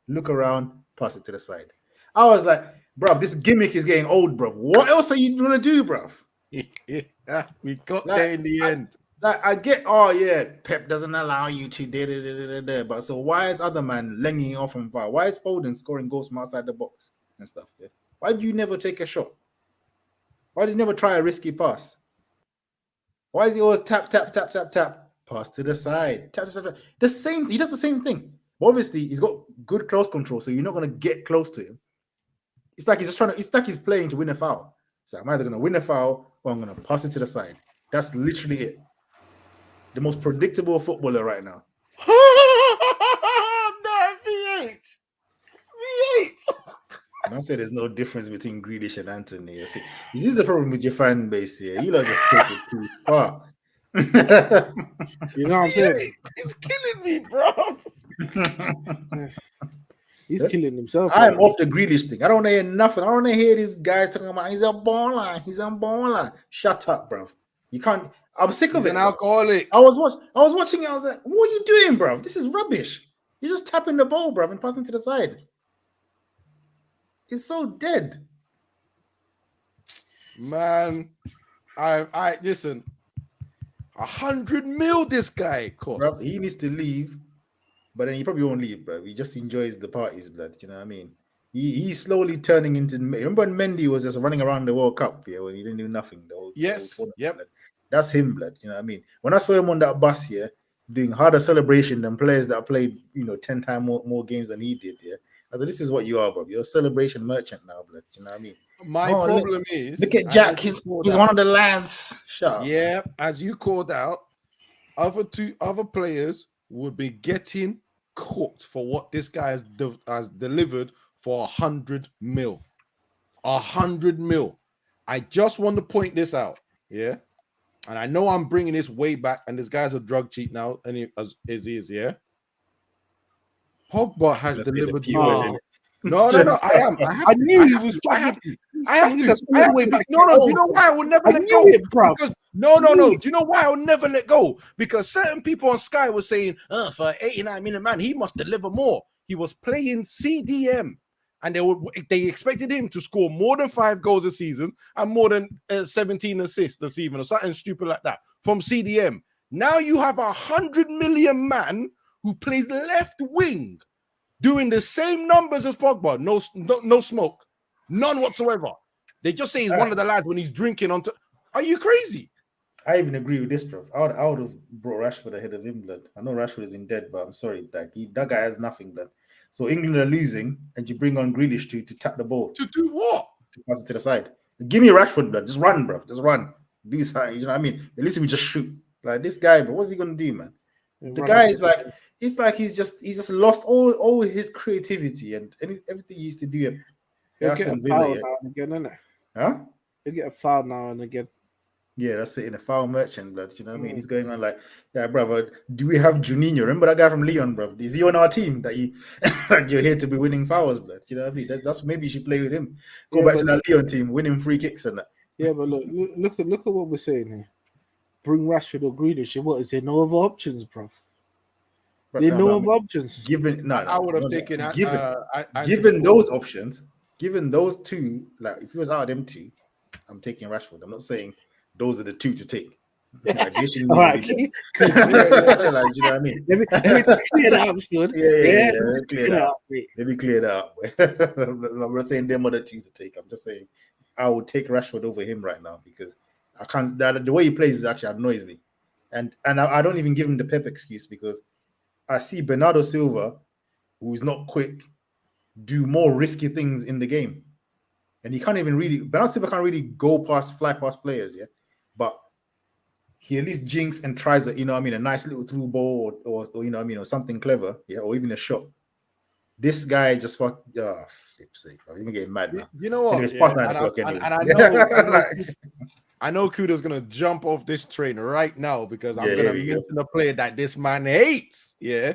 look around, pass it to the side. I was like, bruv, this gimmick is getting old, bruv. What else are you gonna do, bruv? We got there in the end. I get, Pep doesn't allow you to but so why is other man lenging off from far? Why is Foden scoring goals from outside the box and stuff? Yeah? Why do you never take a shot? Why did you never try a risky pass? Why is he always tap, pass to the side, tap. The same, he does the same thing. But obviously, he's got good close control, so you're not going to get close to him. It's like he's playing to win a foul. So I'm either going to win a foul or I'm going to pass it to the side. That's literally it. The most predictable footballer right now. V8. I say there's no difference between Grealish and Anthony. See, this is the problem with your fan base here. You lot just take it too far. You know what I'm saying? It's killing me, bro. He's killing himself. I'm off the Grealish thing. I don't want to hear nothing. I don't want to hear these guys talking about he's a baller. Shut up, bro. You can't. I'm sick of it. An alcoholic. I was watching it. I was like, what are you doing, bro? This is rubbish. You're just tapping the ball, bro, and passing to the side. It's so dead. Man, I listen. 100 mil this guy cost. Bro, he needs to leave, but then he probably won't leave, bro. He just enjoys the parties, blood. You know what I mean? He's slowly turning into. Remember when Mendy was just running around the World Cup, yeah, when he didn't do nothing. Yep. Blood. That's him, blood. You know what I mean? When I saw him on that bus here, doing harder celebration than players that played, 10 times more games than he did, yeah. I said, this is what you are, bro. You're a celebration merchant now, blood. You know what I mean? My problem is, look at Jack. He's one of the lads. Shut up. Yeah, as you called out, other players would be getting cooked for what this guy has delivered for 100 mil. 100 mil. I just want to point this out, yeah. And I know I'm bringing this way back, and this guy's a drug cheat now, and he is, yeah. Pogba has Let's get the delivered. fuel in it. No. I am. I knew he was I have to. I have That's to. all the way back No. to Do you know why I will never I let knew go? it, bro. Because no. Do you know why I will never let go? Because certain people on Sky were saying, for 89-minute man, he must deliver more. He was playing CDM, and they expected him to score more than 5 goals a season and more than 17 assists this evening, or something stupid like that from CDM. Now you have 100 million man who plays left wing, doing the same numbers as Pogba. No smoke, none whatsoever. They just say he's one of the lads when he's drinking on. Are you crazy? I even agree with this, bro. I would have brought Rashford ahead of him, blood. I know Rashford has been dead, but I'm sorry, that guy has nothing, blood. So England are losing, and you bring on Grealish to tap the ball. To do what? To pass it to the side. Give me Rashford, blood. Just run, bro. Just run. Do something. You know what I mean? At least we just shoot. Like this guy, but what's he gonna do, man? The guy is like, it's like he's just lost all his creativity and everything he used to do at Aston Villa. Now and again, innit? Huh? He'll get a foul now and again. Yeah, that's it, in a foul merchant, blood. You know what I mean? He's going on like, yeah, brother. Do we have Juninho? Remember that guy from Lyon, bro? Is he on our team that you're here to be winning fouls, blood? You know what I mean? That's maybe you should play with him. Go back to that Lyon team, winning free kicks and that. Yeah, but look at what we're saying here. Bring Rashford or Grealish. What is there no other options, bro? There are no other options. I would have taken given those options, given those two, like if it was out of them two, I'm taking Rashford. I'm not saying those are the two to take. All right. Like, you know what I mean? Let me just clear that up, Sean. Yeah, clear that up. Let me clear that up. I'm not saying them are the two to take. I'm just saying I would take Rashford over him right now because I can't. The way he plays is actually annoys me, and I don't even give him the Pep excuse because I see Bernardo Silva, who is not quick, do more risky things in the game, and he can't even really. Bernardo Silva can't really fly past players, yeah, but he at least jinks and tries a, you know what I mean, a nice little through ball or you know what I mean, or something clever, yeah, or even a shot. This guy just flip's sake, bro. You're getting mad now. You know what? Anyways, past 9 o'clock anyway. And I know Kudo's gonna jump off this train right now because I'm gonna mention a player that this man hates. Yeah.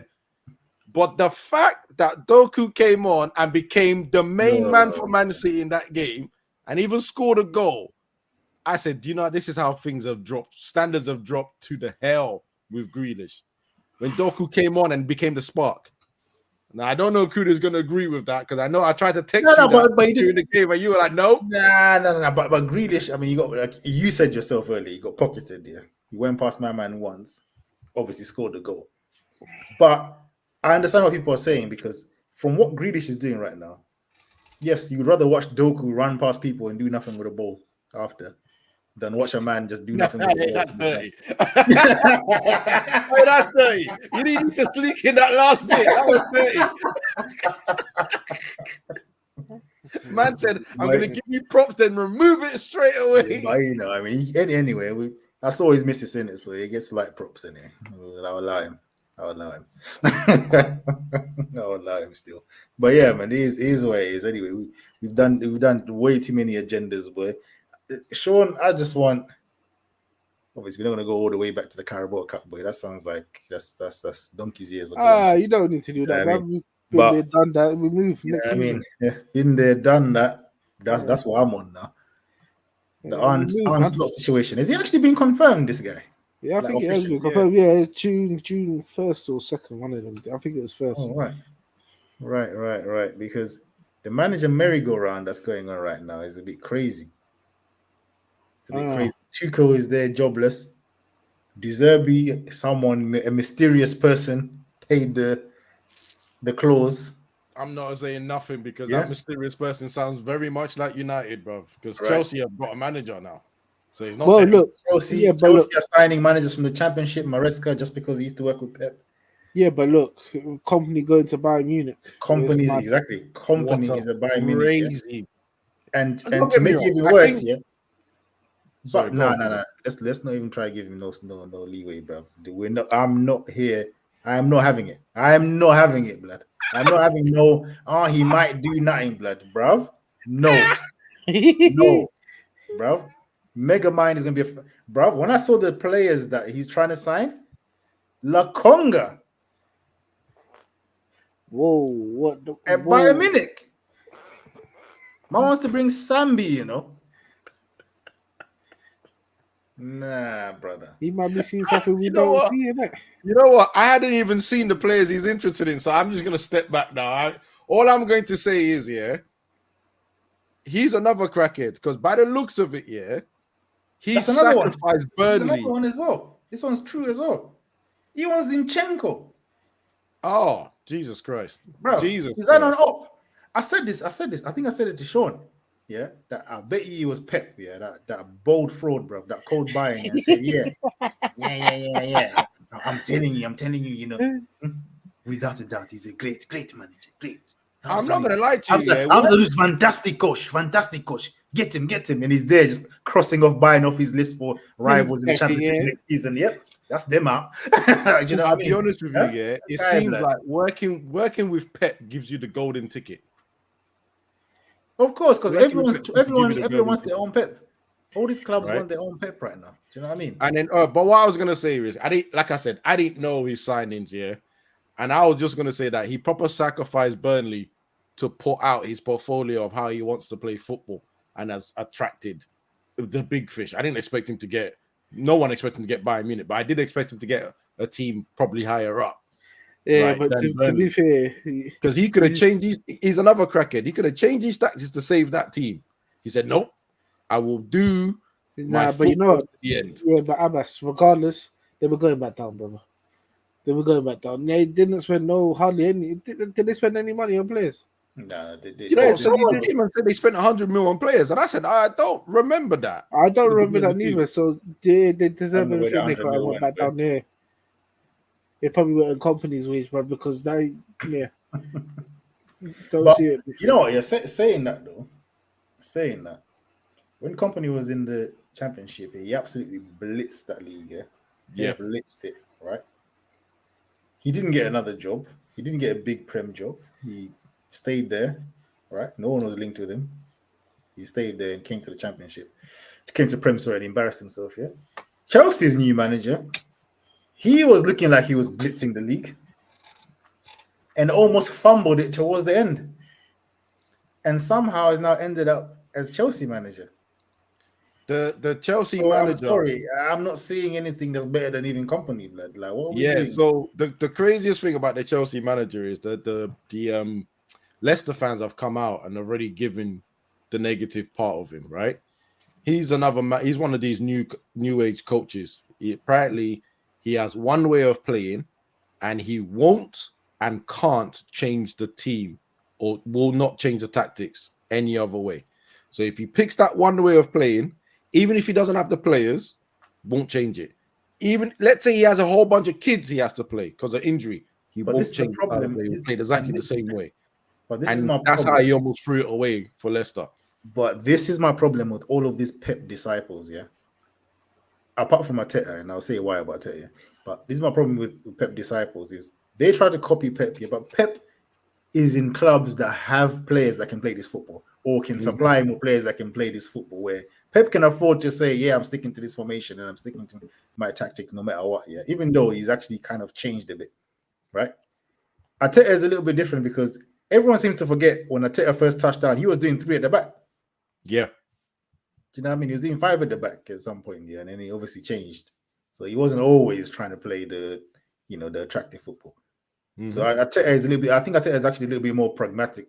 But the fact that Doku came on and became the main man for Man City in that game and even scored a goal, I said, do you know, this is how things have dropped. Standards have dropped to the hell with Grealish. When Doku came on and became the spark. Now, I don't know if Kuda's going to agree with that because I know I tried to text you but during the game and you were like, no. Nah. But Grealish, I mean, you got, like you said yourself earlier, you got pocketed there. He went past my man once, obviously scored the goal. But I understand what people are saying because from what Grealish is doing right now, yes, you'd rather watch Doku run past people and do nothing with a ball after than watch a man just do nothing with the ball. That's dirty. That's dirty. You needed to sneak in that last bit. That was dirty. Man said, I'm going to give you props, then remove it straight away. But you know, I mean, anyway, that's always misses in it, so he gets like props in it. I'll allow him. I'll allow him still. But yeah, man, it is what it is. Anyway, we've done way too many agendas, boy. Sean, I just want. Obviously, we're not gonna go all the way back to the Carabao Cup, boy. That sounds like that's donkey's ears. You don't need to do that. We've been there, done that. We move next season. Been there, done that. That's what I'm on now. The Arne Slot situation. Has he actually been confirmed? This guy? Yeah, I think it has been confirmed. Yeah, June 1st or 2nd, one of them. I think it was 1st. Oh, right. Because the manager merry-go-round that's going on right now is a bit crazy. It's a bit crazy. Tuchel is there, jobless. De Zerbi, a mysterious person, paid the clause. I'm not saying nothing because that mysterious person sounds very much like United, bro. Because Chelsea have got a manager now. So he's not. Well, look, Chelsea are signing managers from the Championship, Maresca, just because he used to work with Pep. Yeah, but look, company going to Bayern Munich. Company is a Bayern Munich. Crazy. And to make it even worse, But no. Let's not even try to give him no leeway, bro. I'm not here I am not having it. I am not having it, blood. I'm not having no. Oh, he might do nothing, blood, bruv. No, no, bruv. Megamind is gonna be bruv. When I saw the players that he's trying to sign, La Conga Whoa, what? at Whoa. Bayern Munich. Man wants to bring Sambi, you know. Nah, brother. He might be seeing something we You know don't what? see, innit? You know what? I hadn't even seen the players he's interested in, so I'm just gonna step back now. All I'm going to say is, yeah, he's another crackhead because by the looks of it, yeah, he That's another one. sacrificed There's Burnley. another one as well. This one's true as well. He wants Zinchenko. Oh, Jesus Christ. Bro, Jesus is that Christ. on up? I said this. I think I said it to Sean. Yeah, that I bet you it was Pep. Yeah, that bold fraud, bro. That cold buying and said, yeah. I'm telling you, you know, without a doubt, he's a great manager. Great. I'm not gonna lie to you. Yeah. Absolute fantastic coach. Get him. And he's there just crossing off, buying off his list for rivals in the Champions League next season. Yep, that's them out. You know, I'll be honest with you, yeah. It seems blood. like working with Pep gives you the golden ticket. Of course, because everyone golden wants their own Pep. All these clubs Right. want their own Pep right now. Do you know what I mean? And then, but what I was gonna say is, I didn't know his signings, yeah. And I was just gonna say that he proper sacrificed Burnley to put out his portfolio of how he wants to play football, and has attracted the big fish. I didn't expect him to get. No one expected him to get Bayern Munich, but I did expect him to get a team probably higher up. Yeah, Right, but then to be fair, because he could have changed he's another crackhead. He could have changed his tactics to save that team. He said, nope, I will do my but you know, to the end. yeah, but Abbas, regardless, they were going back down, brother. They were going back down. They didn't spend hardly any. Did they spend any money on players? No, they You know, did. someone came and said they spent 100 million on players, and I said, I don't remember that. I don't remember that Never neither. So they deserve I don't know where everything they the got 100 and went back down there. They probably went in company's wage, bro, because they, yeah, don't But see it. you know what? You're saying that though. Saying that when Company was in the Championship, he absolutely blitzed that league. Yeah. Blitzed it. Right. He didn't get another job. He didn't get a big Prem job. He stayed there. Right. No one was linked with him. He stayed there and came to the Championship. Came to Prem, sorry, and embarrassed himself. Yeah. Chelsea's new manager. He was looking like he was blitzing the league and almost fumbled it towards the end. And somehow has now ended up as Chelsea manager. The Chelsea So manager. I'm sorry, I'm not seeing anything that's better than even Company, blood. Like, what are we doing? So the craziest thing about the Chelsea manager is that the Leicester fans have come out and already given the negative part of him, right? He's he's one of these new age coaches. Apparently he has one way of playing, and he won't and can't change the team, or will not change the tactics any other way. So if he picks that one way of playing, even if he doesn't have the players, won't change it. Even let's say he has a whole bunch of kids he has to play because of injury, he But won't this is the change the style of problem. play. He'll play exactly the same way. But this is And my that's problem. how he almost threw it away for Leicester. But this is my problem with all of these Pep disciples, yeah. Apart from Arteta, and I'll say why about Arteta. But this is my problem with Pep disciples is they try to copy Pep here, but Pep is in clubs that have players that can play this football or can supply him with players that can play this football, where Pep can afford to say, yeah, I'm sticking to this formation and I'm sticking to my tactics no matter what, yeah, even though he's actually kind of changed a bit, right? Arteta is a little bit different because everyone seems to forget when Arteta first touched down, he was doing 3 at the back. Yeah. Do you know what I mean? He was doing 5 at the back at some point, yeah, and then he obviously changed. So he wasn't always trying to play the attractive football. So Arteta is a little bit. I think Arteta is actually a little bit more pragmatic.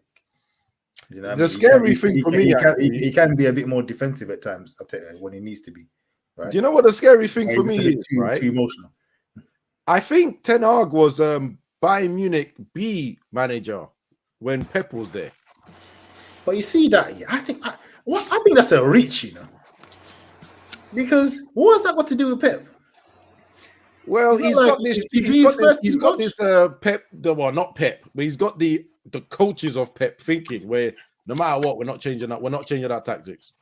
You know, The scary thing for me, he can be a bit more defensive at times, Arteta, when he needs to be. Right? Do you know what the scary thing for He's me a bit is? Right, too emotional. I think Ten Hag was Bayern Munich B manager when Pep was there. But you see that, yeah, I think that's a reach, you know, because what has that got to do with Pep? Well, He's got this Pep. Well, not Pep, but he's got the coaches of Pep thinking where no matter what, we're not changing that. We're not changing our tactics.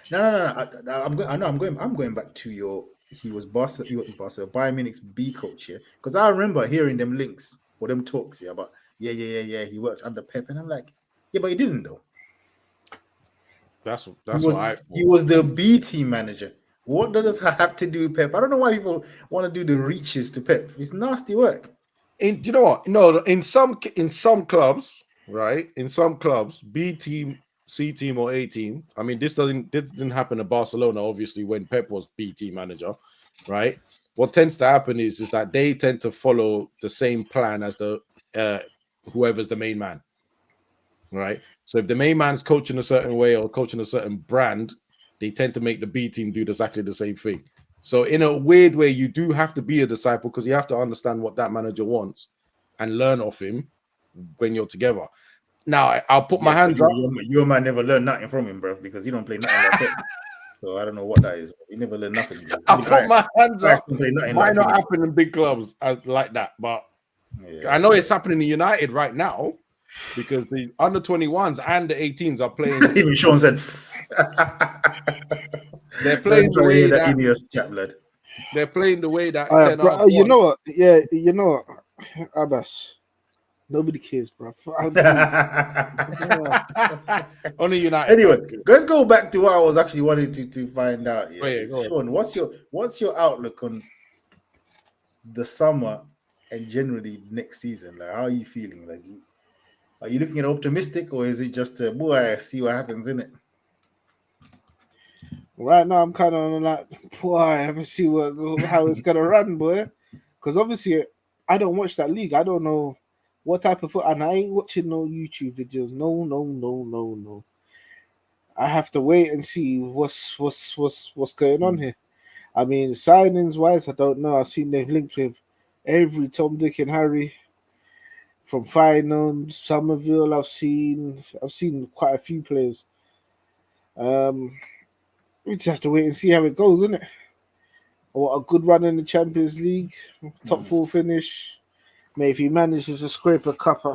No. I'm going back to your he was Bayern Munich's B coach here. Because I remember hearing them links or them talks here about yeah. He worked under Pep, and I'm like, yeah, but he didn't though. That's He what was I he thought. was the B team manager. What does that have to do with Pep? I don't know why people want to do the reaches to Pep. It's nasty work. Do you know what? No, in some clubs, right? In some clubs, B team, C team, or A team. I mean, this didn't happen at Barcelona, obviously, when Pep was B team manager, right? What tends to happen is that they tend to follow the same plan as the whoever's the main man, right? So if the main man's coaching a certain way or coaching a certain brand, they tend to make the B team do exactly the same thing. So in a weird way, you do have to be a disciple because you have to understand what that manager wants and learn off him when you're together. Now, I'll put my hands up. Your man never learned nothing from him, bro, because he don't play nothing like Pep. So I don't know what that is. He never learned nothing. I'll put my hands up. Might Might not happen in big clubs like that, but I know it's happening in United right now because the under 21s and the 18s are playing. Even Sean said they're playing the way that Ineos chat, lad. They're playing the way that you know what? Yeah, you know what, Abbas. Nobody cares, bro. Only United. Anyway, let's go back to what I was actually wanting to find out. Yeah. Sean, what's your outlook on the summer and generally next season? Like, how are you feeling? Like, are you looking optimistic, or is it just boy, see what happens in it? Right now, I'm kind of like, boy, I haven't see how it's gonna run, boy. Because obviously, I don't watch that league. I don't know what type of foot, and I ain't watching no YouTube videos. No. I have to wait and see what's going on here. I mean, signings wise, I don't know. I've seen they've linked with every Tom, Dick, and Harry from Feyenoord, Somerville. I've seen quite a few players. We just have to wait and see how it goes, isn't it? What a good run in the Champions League, top 4 finish. Maybe if he manages to scrape a cup,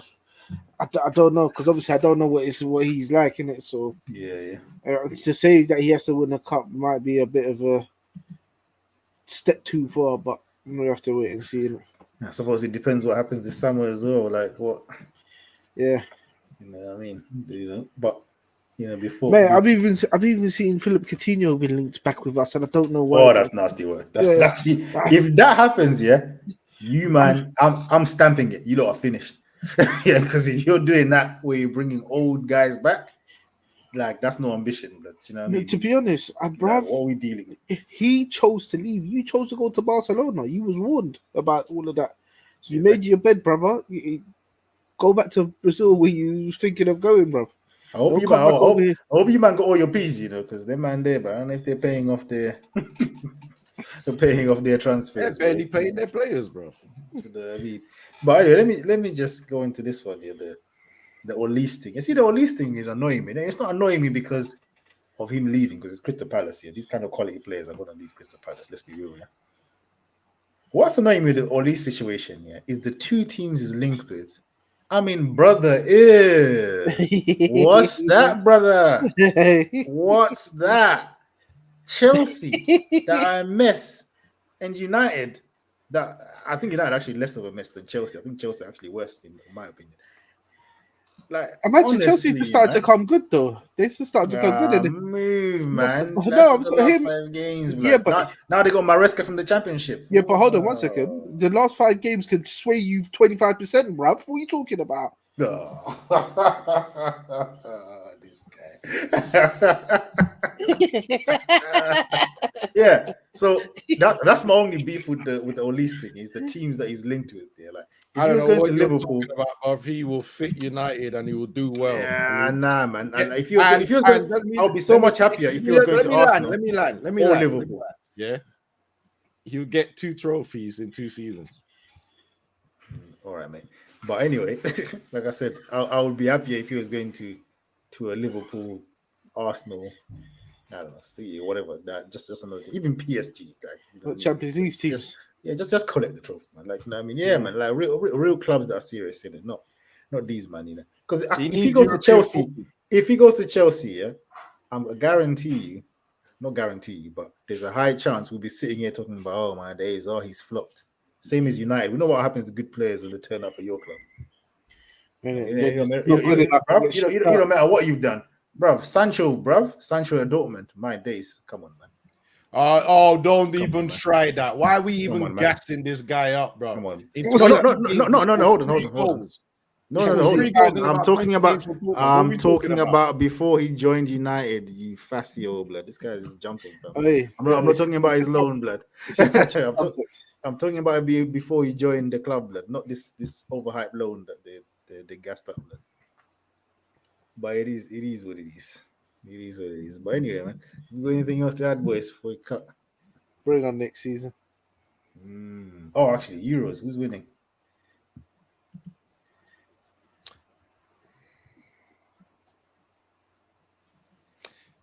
I don't know, because obviously I don't know what he's like in it. So yeah. To say that he has to win a cup might be a bit of a step too far, but we have to wait and see. I suppose it depends what happens this summer as well. Like what? Yeah, you know what I mean. But before. Mate, I've even seen Philip Coutinho be linked back with us, and I don't know why. Oh, that's nasty work. If that happens, you man, I'm stamping it. You lot are finished. Yeah, because if you're doing that where you're bringing old guys back, like that's no ambition. But you know what I mean? To be honest, bruv, what are we dealing with? If he chose to leave, you chose to go to Barcelona. You was warned about all of that. So you made your bed, brother. Go back to Brazil where you was thinking of going, bruv. I hope you man got all your P's, because they're man there, but I don't know if they're paying off their transfers. They're barely paying their players, bro. But anyway, let me just go into this one here, the Olise thing. You see, the Olise thing is annoying me. It's not annoying me because of him leaving, because it's Crystal Palace here. These kind of quality players are going to leave Crystal Palace. Let's be real, yeah. What's annoying me with the Olise situation, is the 2 teams he's linked with. I mean, brother, what's that, brother? What's that? Chelsea, that are a mess, and United, that I think United actually less of a mess than Chelsea. I think Chelsea actually worse, in my opinion. Like, imagine Chelsea to start to come good though. They just start to come good. Move, man. No, I'm saying 5 games. Yeah, but now they got Maresca from the Championship. Yeah, but hold on 1 second. The last 5 games can sway you 25%, bruv. What are you talking about? Oh. This guy. Yeah, so that's my only beef with the Olise thing is the teams that he's linked with. Yeah, like if I don't he was know going what to you're Liverpool, talking about, if he will fit United and he will do well. Yeah, nah, man. And if he was going, I'll be so much happier if he was going to Arsenal. Let me Liverpool. Yeah, he'll get 2 trophies in 2 seasons. All right, mate. But anyway, like I said, I would be happier if he was going to a Liverpool, Arsenal, I don't know, City, whatever. That just another thing. Even PSG, like Champions League teams. Just collect the trophy, man. Like, you know what I mean? Yeah, man. Like real clubs that are serious in it, not these, man. Because if he goes to Chelsea, yeah, I guarantee you, not guarantee, but there's a high chance we'll be sitting here talking about, oh my days, oh he's flopped. Same as United. We know what happens to good players when they turn up at your club. It don't matter what you've done, bruv. Sancho at Dortmund. My days, come on, man. Don't even try that. Why are we even gassing this guy up, bro? Come on. No, Hold on. No. I'm talking about before he joined United. You Fascio blood. This guy is jumping. I'm not talking about his loan blood. I'm talking about before he joined the club blood, not this overhyped loan that they gassed up blood. But it is what it is. It is what it is. But anyway, man, you got anything else to add, boys, before we cut? Bring on next season. Oh, actually, Euros. Who's winning?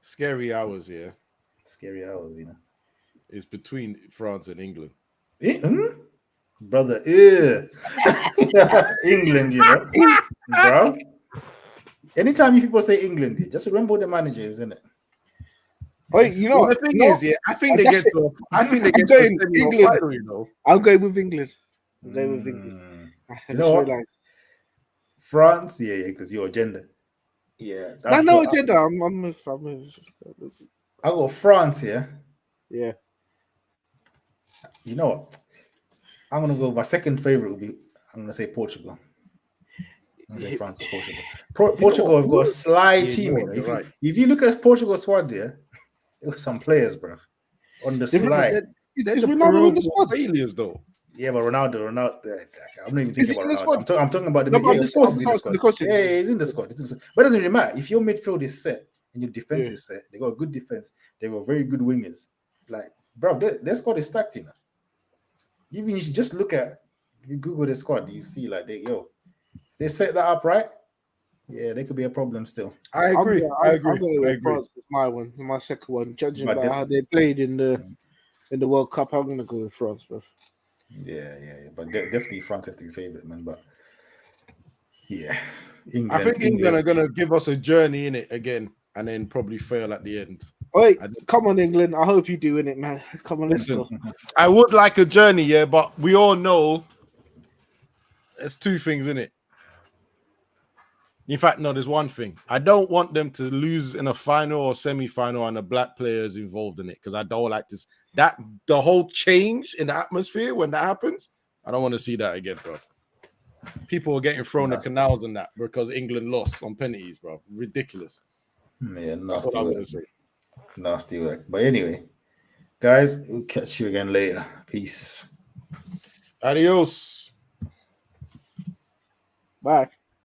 Scary hours, yeah. Scary hours, you know. It's between France and England. Brother, England, you know, bro. Anytime you people say England, just remember the manager is, isn't it? Wait, you know well, the thing is, yeah, I think they get to England. Final, you know. I'm going with England. You know what? France, yeah, because your agenda. Yeah. No agenda. I'm with. I go France, yeah. Yeah. You know what? I'm gonna go. My second favorite will be. I'm gonna say Portugal. I'm gonna say France or Portugal. Portugal have got a sly team. You know, if you look at Portugal's squad, there was some players, bro, on the slide. Is Ronaldo in the squad? Failures though. Yeah, but Ronaldo. I'm not even thinking about Ronaldo. I'm talking about the. Of course, he's in the squad. Yeah, he's in the squad. But it doesn't really matter if your midfield is set and your defense is set. They got a good defense. They got very good wingers. Like, bro, their squad is stacked, you know. Even you should just look at, if you Google the squad, you see like if they set that up right, yeah, they could be a problem still. I agree. I'm going with France with my second one. Judging by how they played in the World Cup, I'm gonna go with France, bro. Yeah. But definitely France has to be favorite, man. But yeah, I think England are gonna give us a journey in it again, and then probably fail at the end. Wait, come on, England. I hope you do in it, man. Come on, let's go. I would like a journey, yeah, but we all know there's two things in it. In fact, no, there's one thing. I don't want them to lose in a final or semi-final and the black players involved in it because I don't like this. The whole change in the atmosphere when that happens, I don't want to see that again, bro. People are getting thrown the canals and that because England lost on penalties, bro. Ridiculous. Yeah, nasty work. But anyway, guys, we'll catch you again later. Peace. Adios. Bye.